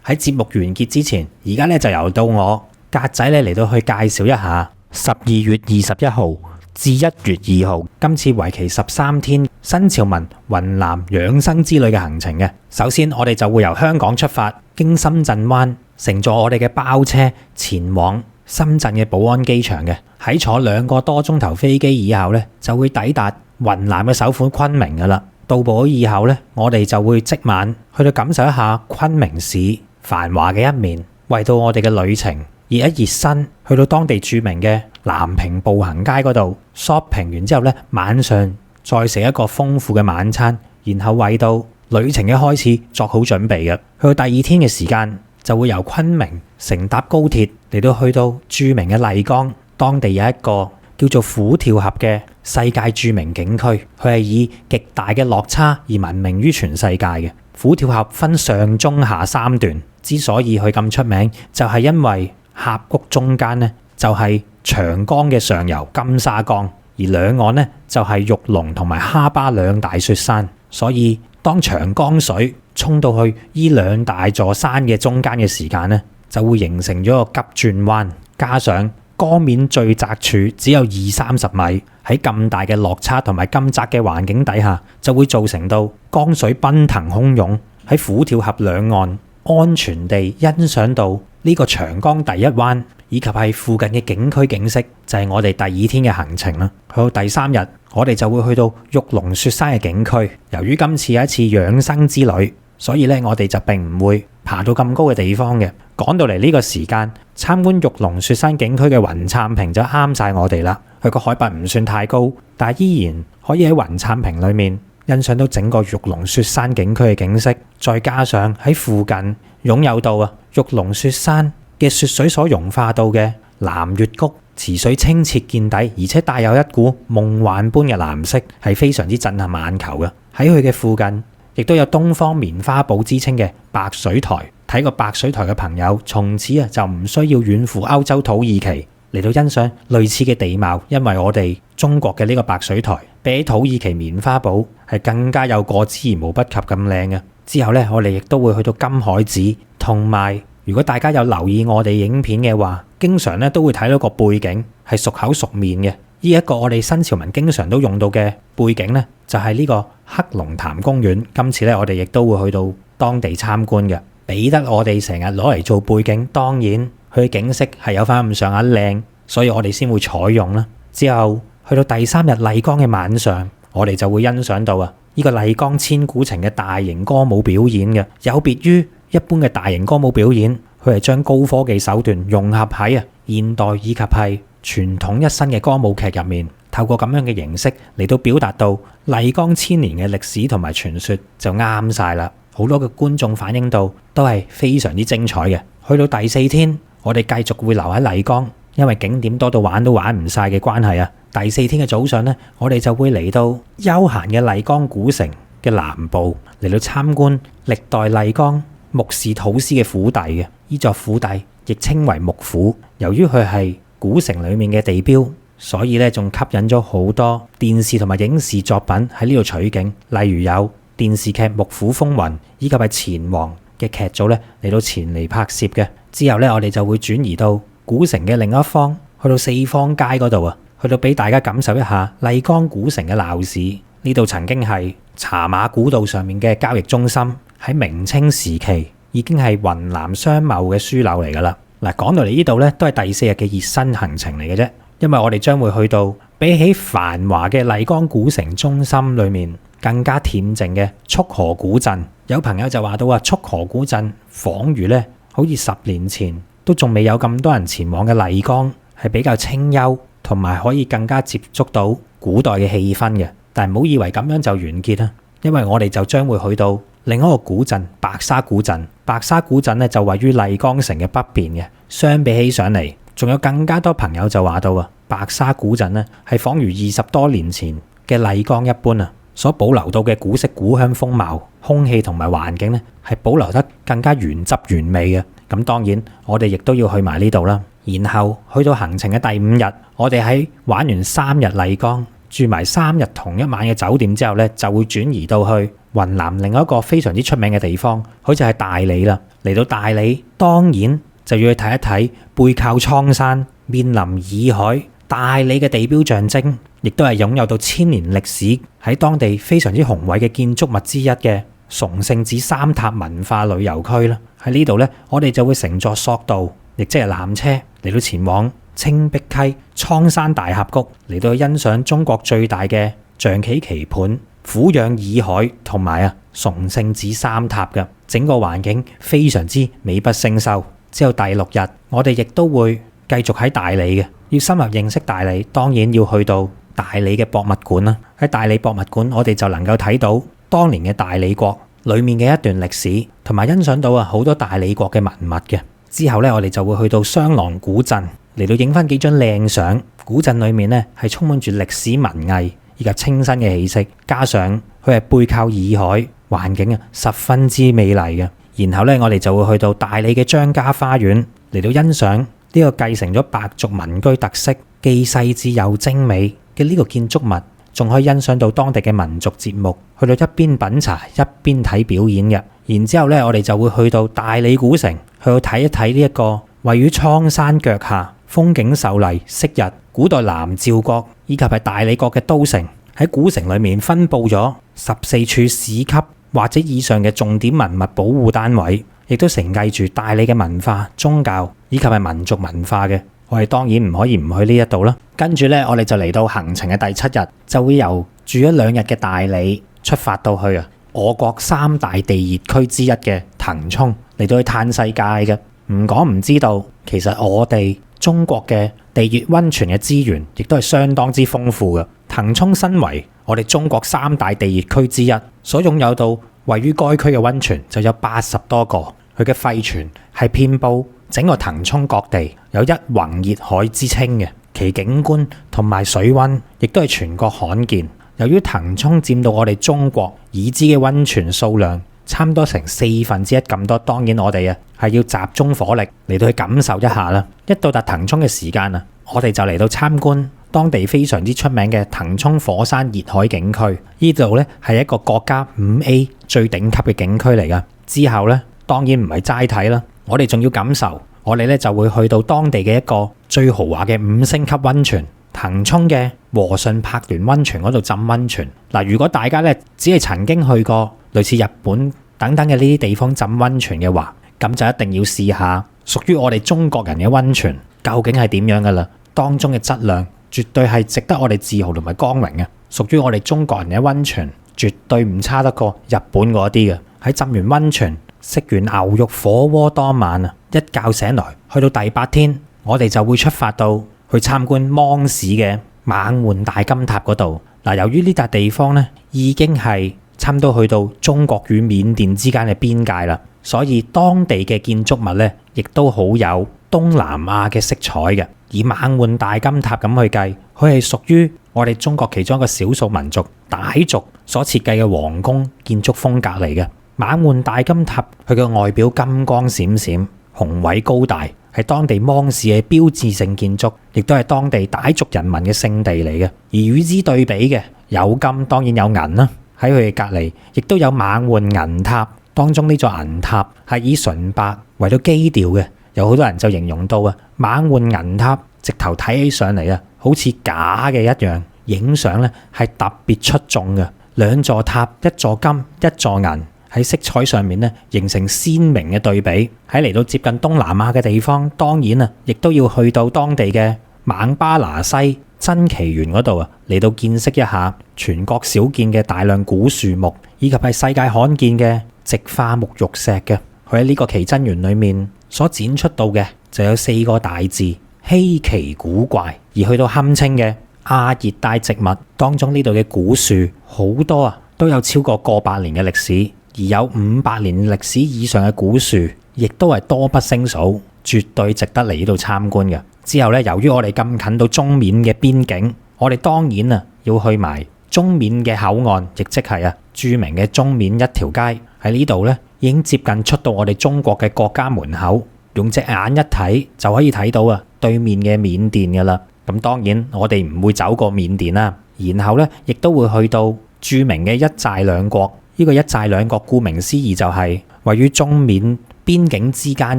[SPEAKER 1] 喺節目完結之前，而家咧就由到我格仔咧嚟到去介紹一下12月21號至1月2號今次為期13天新潮文雲南養生之旅嘅行程嘅。首先我哋就會由香港出發，經深圳灣乘坐我哋嘅包車前往深圳嘅寶安機場嘅。喺坐2個多鐘頭飛機以後呢，就會抵達雲南嘅首府昆明噶啦。到埗以後呢，我哋就會即晚去到感受一下昆明市繁華嘅一面，為到我哋嘅旅程熱一熱身，去到當地著名嘅南屏步行街嗰度 shopping 完之後呢，晚上再食一個豐富嘅晚餐，然後為到旅程嘅開始作好準備嘅。去到第2天嘅時間，就會由昆明乘搭高鐵嚟到去到著名嘅麗江，當地有一個叫做虎跳峽嘅世界著名景區，佢係以極大嘅落差而聞名於全世界嘅。虎跳峽分上中下3段，之所以佢咁出名，就係因為峽谷中間呢，就係長江嘅上游金沙江，而兩岸呢，就係玉龍同埋哈巴2大雪山，所以當長江水衝到去呢2大座山嘅中間嘅時間呢，就會形成咗個急轉彎，加上江面最窄處只有20-30米，喺咁大嘅落差同埋咁窄嘅環境底下，就會造成到江水奔騰洶湧，喺虎跳峽兩岸安全地欣賞到呢個長江第一灣，以及係附近嘅景區景色，就係我哋第2天嘅行程啦。去到第3日，我哋就會去到玉龍雪山嘅景區。由於今次係一次養生之旅，所以咧我哋就並唔會爬到咁高嘅地方嘅。講到嚟呢個時間，參觀玉龍雪山景區嘅雲杉坪就啱晒我哋啦。佢個海拔唔算太高，但係依然可以喺雲杉坪裏面欣賞到整個玉龍雪山景區嘅景色，再加上喺附近擁有到玉龍雪山嘅雪水所融化到嘅藍月谷，池水清澈見底，而且帶有一股夢幻般嘅藍色，係非常之震撼眼球嘅。喺佢嘅附近亦都有東方棉花堡之稱嘅白水台，睇過白水台嘅朋友從此就唔需要遠赴歐洲土耳其嚟到欣賞類似嘅地貌，因為我哋中國嘅呢個白水台比起土耳其棉花堡係更加有過之而無不及咁靚嘅。之後呢，我哋亦都會去到金海寺，同埋如果大家有留意我哋影片嘅話，經常咧都會睇到個背景係熟口熟面嘅。呢一個我哋新潮文經常都用到嘅背景呢，就係呢個黑龍潭公園。今次咧我哋亦都會去到當地參觀嘅，俾得我哋成日攞嚟做背景。當然佢嘅景色係有翻咁上下靚，所以我哋先會採用啦。之後去到第3日麗江嘅晚上，我哋就會欣賞到呢個麗江千古情嘅大型歌舞表演嘅。有別於一般嘅大型歌舞表演，佢係將高科技手段融合喺現代以及係傳統一新嘅歌舞劇入面，透過咁樣嘅形式嚟到表達到麗江1000年嘅歷史同埋傳說，就啱晒啦。好多嘅觀眾反映到都係非常之精彩嘅。去到第4天，我哋繼續會留喺麗江，因為景點多到玩都玩唔晒嘅關係第4天嘅早上呢，我哋就會嚟到悠閒嘅麗江古城嘅南部，嚟到參觀歷代麗江木氏土司嘅府邸嘅。呢座府邸亦稱為木府，由於佢係古城裏面嘅地標，所以咧仲吸引咗好多電視同埋影視作品喺呢度取景，例如有電視劇《木府風雲》以及係錢王嘅劇組咧嚟到前嚟拍攝嘅。之後咧我哋就會轉移到古城嘅另一方，去到四方街嗰度去到俾大家感受一下麗江古城嘅鬧市。呢度曾經係茶馬古道上面嘅交易中心，喺明清時期已經係雲南商貿嘅樞紐嚟㗎啦。嗱，講到嚟呢度咧，都係第4日嘅熱身行程嚟嘅啫，因為我哋將會去到比起繁華嘅麗江古城中心裏面更加恬靜嘅束河古鎮。有朋友就話到束河古鎮仿如咧，好似10年前都仲未有咁多人前往嘅麗江，係比較清幽，同埋可以更加接觸到古代嘅氣氛嘅。但係唔好以為咁樣就完結啦，因為我哋就將會去到另一個古鎮白沙古鎮。白沙古鎮咧就位於麗江城嘅北邊嘅。相比起上嚟，仲有更加多朋友就話到白沙古鎮咧係仿如20多年前嘅麗江一般啊，所保留到嘅古色古香風貌、空氣同埋環境咧係保留得更加原汁原味嘅。咁當然我哋亦都要去埋呢度啦。然後去到行程嘅第5日，我哋喺玩完3日麗江，住埋3日同一晚嘅酒店之後咧，就會轉移到去雲南另一個非常之出名嘅地方，好似係大理啦。嚟到大理，當然就要去睇一睇背靠蒼山、面臨洱海，大理嘅地標象徵，亦都係擁有到1000年歷史，喺當地非常之雄偉嘅建築物之一嘅崇聖寺三塔文化旅遊區啦。喺呢度咧，我哋就會乘坐索道，亦即係纜車嚟到前往青碧溪、蒼山大峽谷，嚟到欣賞中國最大嘅象棋棋盤、俯仰洱海同埋崇聖寺三塔嘅整個環境非常之美不勝收。之後第6日，我哋亦都會繼續喺大理嘅，要深入認識大理，當然要去到大理嘅博物館啦。喺大理博物館，我哋就能夠睇到當年嘅大理國裡面嘅一段歷史，同埋欣賞到好多大理國嘅文物嘅。之後咧，我哋就會去到雙廊古鎮嚟到影翻幾張靚相。古鎮裡面咧係充滿住歷史文藝以及清新嘅氣息，加上佢係背靠洱海，環境十分之美麗嘅。然後咧，我哋就會去到大理嘅張家花園嚟到欣賞呢個繼承咗白族民居特色、既細緻又精美嘅呢個建築物，仲可以欣賞到當地嘅民族節目，去到一邊品茶一邊睇表演嘅。然之後咧，我哋就會去到大理古城，去到睇一睇呢一個位於蒼山腳下、風景秀麗、昔日古代南詔國以及係大理國嘅都城。喺古城裡面分佈咗14處市級或者以上嘅重點文物保護單位，亦都承繼住大理嘅文化、宗教以及係民族文化嘅。我哋當然唔可以唔去呢一度啦。跟住咧，我哋就嚟到行程嘅第7日，就會由住咗2日嘅大理出發到去我國3大地熱區之一嘅騰衝，嚟到去嘆世界嘅。唔講唔知道，其實我哋中國嘅地熱溫泉嘅資源亦都係相當之豐富嘅。騰衝身為我哋中國3大地熱區之一，所擁有到位於該區嘅溫泉就有80多個，佢嘅廢泉係遍佈整個騰衝各地，有一泓熱海之稱嘅。其景觀同埋水溫亦都係全國罕見。由於騰衝佔到我哋中國已知嘅溫泉數量差唔多成1/4咁多，當然我哋係要集中火力嚟到去感受一下啦。一到達騰衝嘅時間我哋就嚟到參觀當地非常之出名嘅騰衝火山熱海景區。呢度咧係一個國家5A 最頂級嘅景區嚟噶。之後咧當然唔係齋睇啦，我哋仲要感受。我哋咧就會去到當地嘅一個最豪華嘅5星級溫泉——騰衝嘅和順柏巒溫泉嗰度浸溫泉。嗱，如果大家咧只係曾經去過類似日本等等嘅呢啲地方浸溫泉嘅話，咁就一定要試下屬於我哋中國人嘅溫泉究竟係點樣噶啦。當中嘅質量絕對係值得我哋自豪同埋光榮嘅。屬於我哋中國人嘅溫泉絕對唔差得過日本嗰啲嘅。喺浸完溫泉、食完牛肉火鍋當晚一覺醒來，去到第8天，我哋就會出發到去參觀芒市嘅猛獾大金塔嗰度。嗱，由於呢笪地方咧已經係差唔多去到中國與緬甸之間嘅邊界啦，所以當地嘅建築物咧亦都好有東南亞嘅色彩嘅。以猛獾大金塔咁去計，佢係屬於我哋中國其中一個少數民族傣族所設計嘅皇宮建築風格嚟嘅。猛獾大金塔佢嘅外表金光閃閃、雄偉高大，係當地芒市嘅標誌性建築，亦都係當地傣族人民嘅聖地嚟嘅。而與之對比嘅有金，當然有銀啦。喺佢嘅隔離，亦都有猛獾銀塔，當中呢座銀塔係以純白為到基調嘅。有好多人就形容到猛獾銀塔直頭睇起上嚟好似假嘅一樣，影相咧係特別出眾嘅。兩座塔，一座金，一座銀，喺色彩上面咧形成鮮明嘅對比。喺嚟到接近東南亞嘅地方，當然啊，亦都要去到當地嘅孟巴拿西珍奇園嗰度啊，嚟到見識一下全國少見嘅大量古樹木，以及係世界罕見嘅直化沐浴石嘅。佢喺呢個奇珍園裏面所展出到嘅就有4個大字：稀奇古怪。而去到堪稱嘅亞熱帶植物當中，呢度嘅古樹好多啊，都有超過過百年嘅歷史，而有500年歷史以上嘅古樹，亦都係多不勝數，絕對值得嚟呢度參觀嘅。之後咧，由於我哋咁近到中緬嘅邊境，我哋當然啊要去埋中緬嘅口岸，亦即係啊著名嘅中緬一條街。喺呢度咧已經接近出到我哋中國嘅國家門口，用隻眼一睇就可以睇到啊對面嘅緬甸㗎啦。咁當然我哋唔會走過緬甸啦，然後咧亦都會去到著名嘅一寨兩國。呢個一寨兩國顧名思義就係位於中緬邊境之間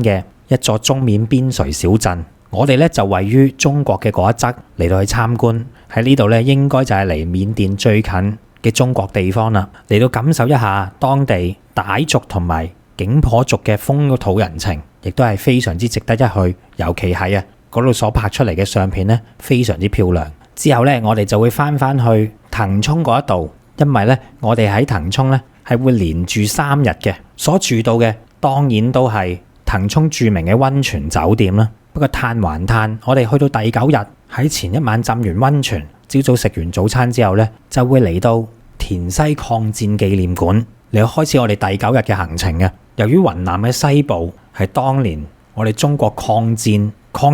[SPEAKER 1] 嘅一座中緬邊陲小鎮。我哋咧就位於中國嘅嗰一側嚟到去參觀。喺呢度咧應該就係離緬甸最近嘅中國地方啦，嚟到感受一下當地傣族同埋景頗族嘅風土人情，亦都係非常之值得一去。尤其係啊嗰度所拍出嚟嘅相片咧，非常之漂亮。之後咧我哋就會翻去騰衝嗰一度，因為咧我哋喺騰衝咧係會連住3日嘅，所住到嘅當然都係騰衝著名嘅溫泉酒店啦。不過嘆還嘆，我哋去到第9日，喺前一晚浸完溫泉，朝早食完早餐之後咧，就會嚟到田西抗戰紀念館嚟開始我哋第9日嘅行程嘅。由於雲南嘅西部係當年我哋中國抗日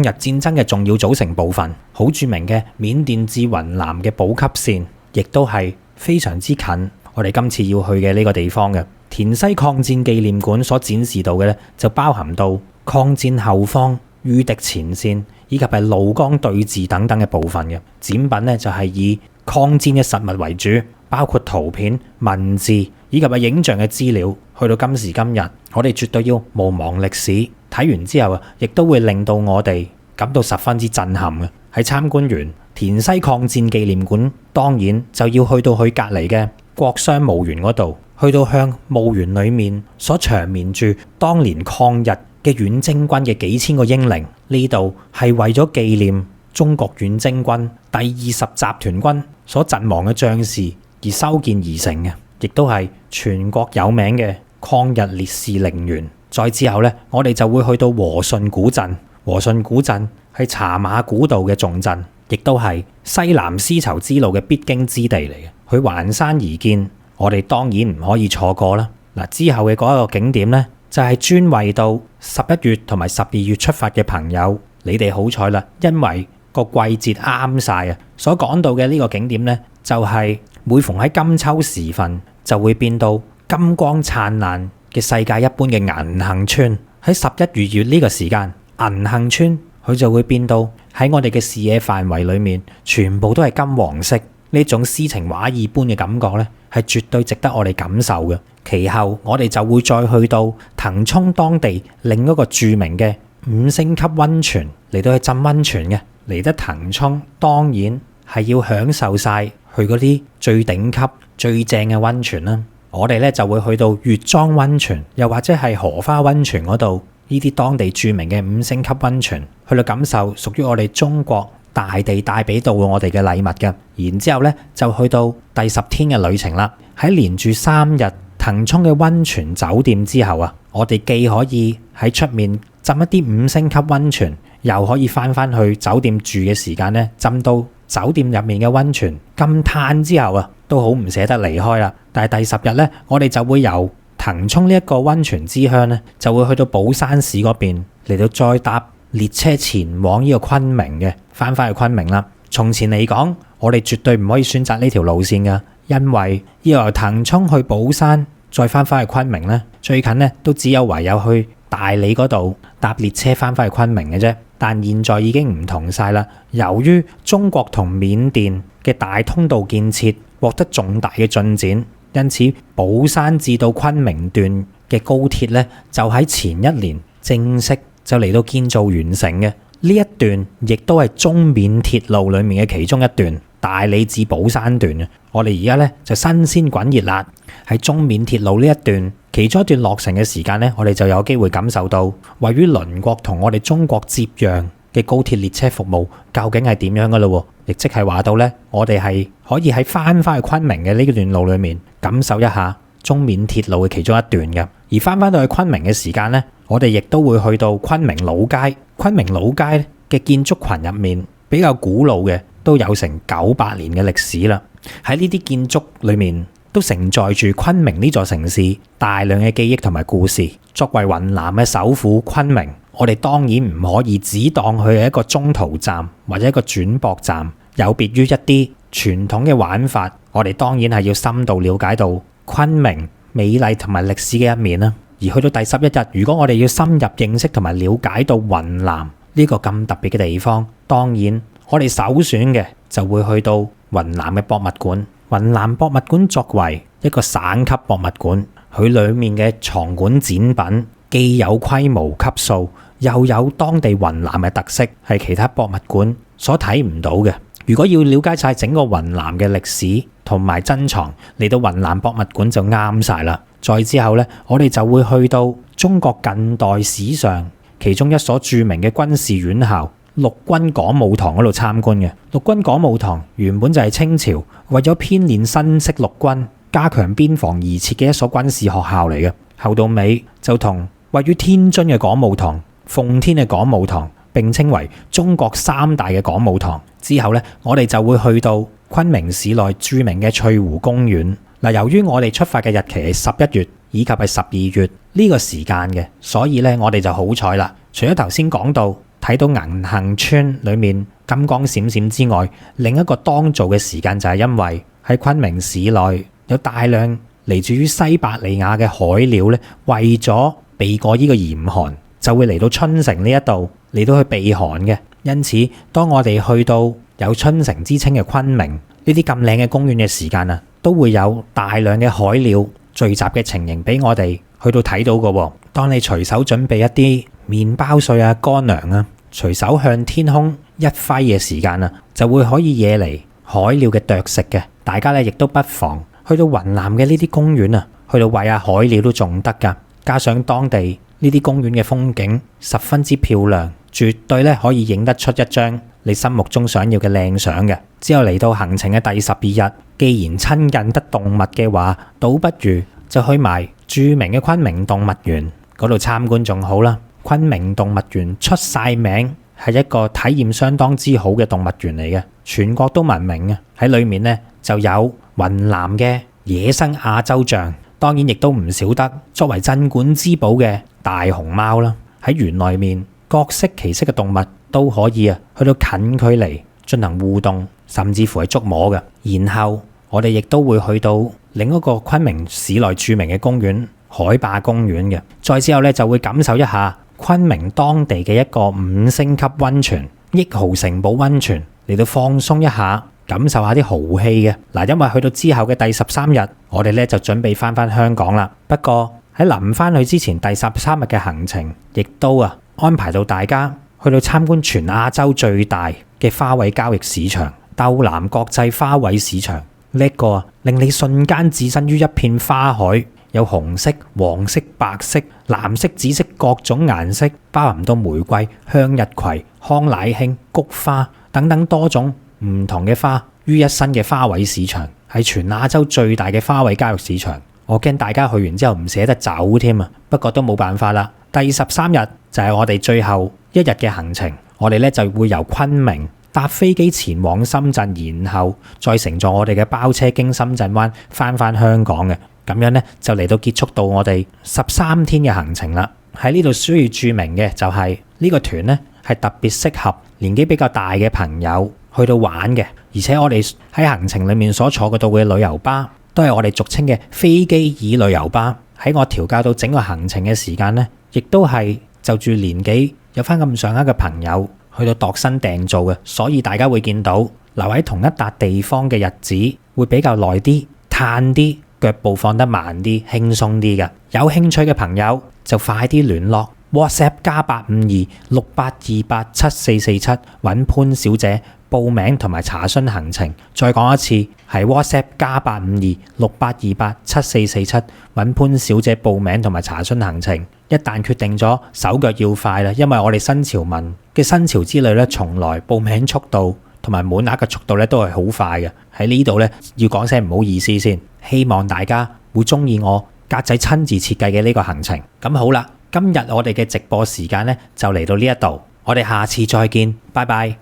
[SPEAKER 1] 戰爭嘅重要組成部分，好著名嘅緬甸至雲南嘅補給線，亦都係非常之近我哋今次要去嘅呢個地方嘅。田西抗戰紀念館所展示到嘅咧，就包含到抗戰後方、禦敵前線以及係怒江對峙等等嘅部分嘅展品咧，就係以抗戰嘅實物為主，包括圖片、文字以及係影像嘅資料。去到今時今日，我哋絕對要毋忘歷史。睇完之後啊，亦都會令到我哋感到十分之震撼嘅。喺參觀完田西抗戰紀念館，當然就要去到佢隔離嘅國殤墓園嗰度，去到向墓園裡面所長眠住當年抗日嘅遠征軍嘅幾千個英靈。呢度係為咗紀念中國遠征軍第20集團軍所陣亡嘅將士而修建而成嘅，亦都係全國有名嘅抗日烈士陵園。再之後咧，我哋就會去到和順古鎮。和順古鎮係茶馬古道嘅重鎮，亦都係西南絲綢之路嘅必經之地嚟嘅。佢環山而建，我哋當然唔可以錯過啦。嗱，之後嘅嗰一個景點咧，就係專為到11月同埋12月出發嘅朋友，你哋好彩啦，因為個季節啱晒啊！所講到嘅呢個景點咧，就係每逢喺金秋時分，就會變到金光燦爛嘅世界一般嘅銀杏村。喺11、12月呢個時間，銀杏村佢就會變到喺我哋嘅視野範圍裏面，全部都係金黃色。呢種詩情畫意般嘅感覺咧，係絕對值得我哋感受嘅。其後我哋就會再去到騰衝當地另一個著名嘅5星級溫泉嚟到去浸溫泉嘅。嚟得騰衝當然係要享受晒去嗰啲最頂級最正嘅溫泉啦。我哋咧就會去到月莊溫泉，又或者係荷花溫泉嗰度，呢啲當地著名嘅5星級溫泉，去到感受屬於我哋中國大地帶俾到我哋嘅禮物嘅。然之後咧就去到第10天嘅旅程啦。喺連住3日騰衝嘅溫泉酒店之後啊，我哋既可以喺出面浸一啲5星級溫泉，又可以翻去酒店住嘅時間咧，浸到酒店入面嘅溫泉。咁嘆之後啊，都好唔捨得離開啦。但係第10日咧，我哋就會由騰衝呢一個溫泉之鄉咧，就會去到寶山市嗰邊嚟到再搭列車前往呢個昆明嘅，翻去昆明啦。從前嚟講，我哋絕對唔可以選擇呢條路線噶，因為要由騰衝去寶山再翻去昆明咧，最近咧都只有唯有去大理嗰度搭列車翻去昆明嘅啫。但現在已經唔同晒啦，由於中國同緬甸嘅大通道建設獲得重大嘅進展，因此寶山至到昆明段嘅高鐵咧，就喺前1年正式就嚟到建造完成嘅。呢一段亦都係中緬鐵路裡面嘅其中一段。大理至寶山段嘅。我哋而家咧就新鮮滾熱辣喺中緬鐵路呢一段，其中一段落成嘅時間咧，我哋就有機會感受到位於鄰國同我哋中國接壤嘅高鐵列車服務究竟係點樣噶咯？亦即係話到咧，我哋係可以喺翻去昆明嘅呢段路裏面感受一下中緬鐵路嘅其中一段嘅。而翻到去昆明嘅時間咧，我哋亦都會去到昆明老街。昆明老街嘅建築群入面比較古老嘅，都有成900年嘅歷史啦。喺呢啲建築裏面都承載住昆明呢座城市大量嘅記憶同埋故事。作為雲南嘅首府昆明，我哋當然唔可以只當佢係一個中途站或者一個轉駁站。有別於一啲傳統嘅玩法，我哋當然係要深度了解到昆明美麗同埋歷史嘅一面啦。而去到第11日，如果我哋要深入認識同埋了解到雲南呢個咁特別嘅地方，當然我哋首選嘅就會去到雲南嘅博物館。雲南博物館作為一個省級博物館，佢裡面嘅藏館展品既有規模級數，又有當地雲南嘅特色，係其他博物館所睇唔到嘅。如果要了解晒整個雲南嘅歷史同埋珍藏，嚟到雲南博物館就啱晒啦。再之後呢，我哋就會去到中國近代史上其中一所著名嘅軍事院校陸軍講武堂嗰度參觀嘅。陸軍講武堂原本就係清朝為咗編練新式陸軍、加強邊防而設嘅一所軍事學校嚟嘅。後到尾就同位於天津嘅講武堂、奉天嘅講武堂並稱為中國3大嘅講武堂。之後呢，我哋就會去到昆明市內著名嘅翠湖公園。嗱，由於我哋出發嘅日期係11月以及係12月呢個時間嘅，所以呢，我哋就好彩啦。除咗頭先講到睇到銀杏村裏面金光閃閃之外，另一個當造嘅時間就係因為喺昆明市內有大量嚟自於西伯利亞嘅海鳥咧，為咗避過呢個嚴寒，就會嚟到春城呢一度嚟到去避寒嘅。因此，當我哋去到有春城之稱嘅昆明呢啲咁靚嘅公園嘅時間啊，都會有大量嘅海鳥聚集嘅情形俾我哋去到睇到嘅。當你隨手準備一啲麵包碎啊、乾糧啊，隨手向天空一揮嘅時間啊，就會可以惹嚟海鳥嘅啄食嘅。大家咧亦都不妨去到雲南嘅呢啲公園啊，去到餵下海鳥都仲得㗎。加上當地呢啲公園嘅風景十分之漂亮，絕對咧可以影得出一張你心目中想要嘅靚相嘅。之後嚟到行程嘅第12日，既然親近得動物嘅話，倒不如就去埋著名嘅昆明動物園嗰度參觀仲好啦。昆明動物園出晒名，係一個體驗相當之好嘅動物園嚟嘅，全國都聞名嘅。喺裏面呢，就有雲南嘅野生亞洲象，當然亦都唔少得作為鎮館之寶嘅大熊貓啦。喺園內面各式其式嘅動物都可以去到近距離進行互動，甚至乎係觸摸嘅。然後我哋亦都會去到另一個昆明市內著名嘅公園海壩公園嘅。再之後咧就會感受一下昆明當地嘅一個5星級溫泉益豪城堡溫泉，嚟到放鬆一下，感受下啲豪氣嘅。嗱，因為去到之後嘅第13日，我哋咧就準備翻香港啦。不過喺臨翻去之前，第13日嘅行程亦都安排到大家去到參觀全亞洲最大嘅花卉交易市場斗南國際花卉市場。呢一個令你瞬間置身於一片花海，有紅色、黃色、白色、藍色、紫色各種顏色，包含到玫瑰、向日葵、康乃馨、菊花等等多種唔同嘅花於一身嘅花卉市場，係全亞洲最大嘅花卉交易市場。我驚大家去完之後唔捨得走添啊！不過都冇辦法啦。第13日就係我哋最後一日嘅行程，我哋咧就會由昆明搭飛機前往深圳，然後再乘坐我哋嘅包車經深圳灣翻香港嘅。咁樣咧就嚟到結束到我哋13天嘅行程啦。喺呢度需要注明嘅就係呢個團咧係特別適合年紀比較大嘅朋友去到玩嘅，而且我哋喺行程裡面所坐嘅到嘅旅遊巴都係我哋俗稱嘅飛機椅旅遊巴。喺我調教到整個行程嘅時間咧，亦都係就住年紀有翻咁上下嘅朋友去到度身訂造嘅，所以大家會見到留喺同一笪地方嘅日子會比較耐啲、嘆啲、腳步放得慢啲、輕鬆啲嘅。有興趣嘅朋友就快啲聯絡 WhatsApp +85268287447揾潘小姐報名同埋查詢行程。再講一次，係 WhatsApp +85268287447揾潘小姐報名同埋查詢行程。一旦決定咗，手腳要快啦，因為我哋新潮文嘅新潮之旅咧，從來報名速度同埋滿額嘅速度咧都係好快嘅。喺呢度咧要講聲唔好意思先，希望大家會中意我格仔親自設計嘅呢個行程。咁好啦，今日我哋嘅直播時間咧就嚟到呢一度，我哋下次再見，拜拜。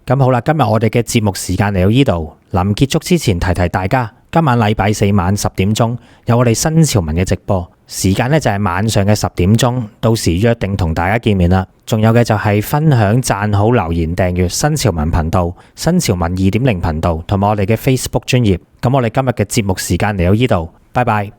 [SPEAKER 1] 咁好啦，今日我哋嘅節目時間嚟到呢度，臨結束之前提提大家，今晚禮拜四晚10點鐘有我哋新潮文嘅直播，時間咧就係晚上嘅10點鐘，到時約定同大家見面啦。仲有嘅就係分享、讚好、留言、訂閱新潮文頻道、新潮文2.0頻道同埋我哋嘅 Facebook 專頁。咁我哋今日嘅節目時間嚟到呢度，拜拜。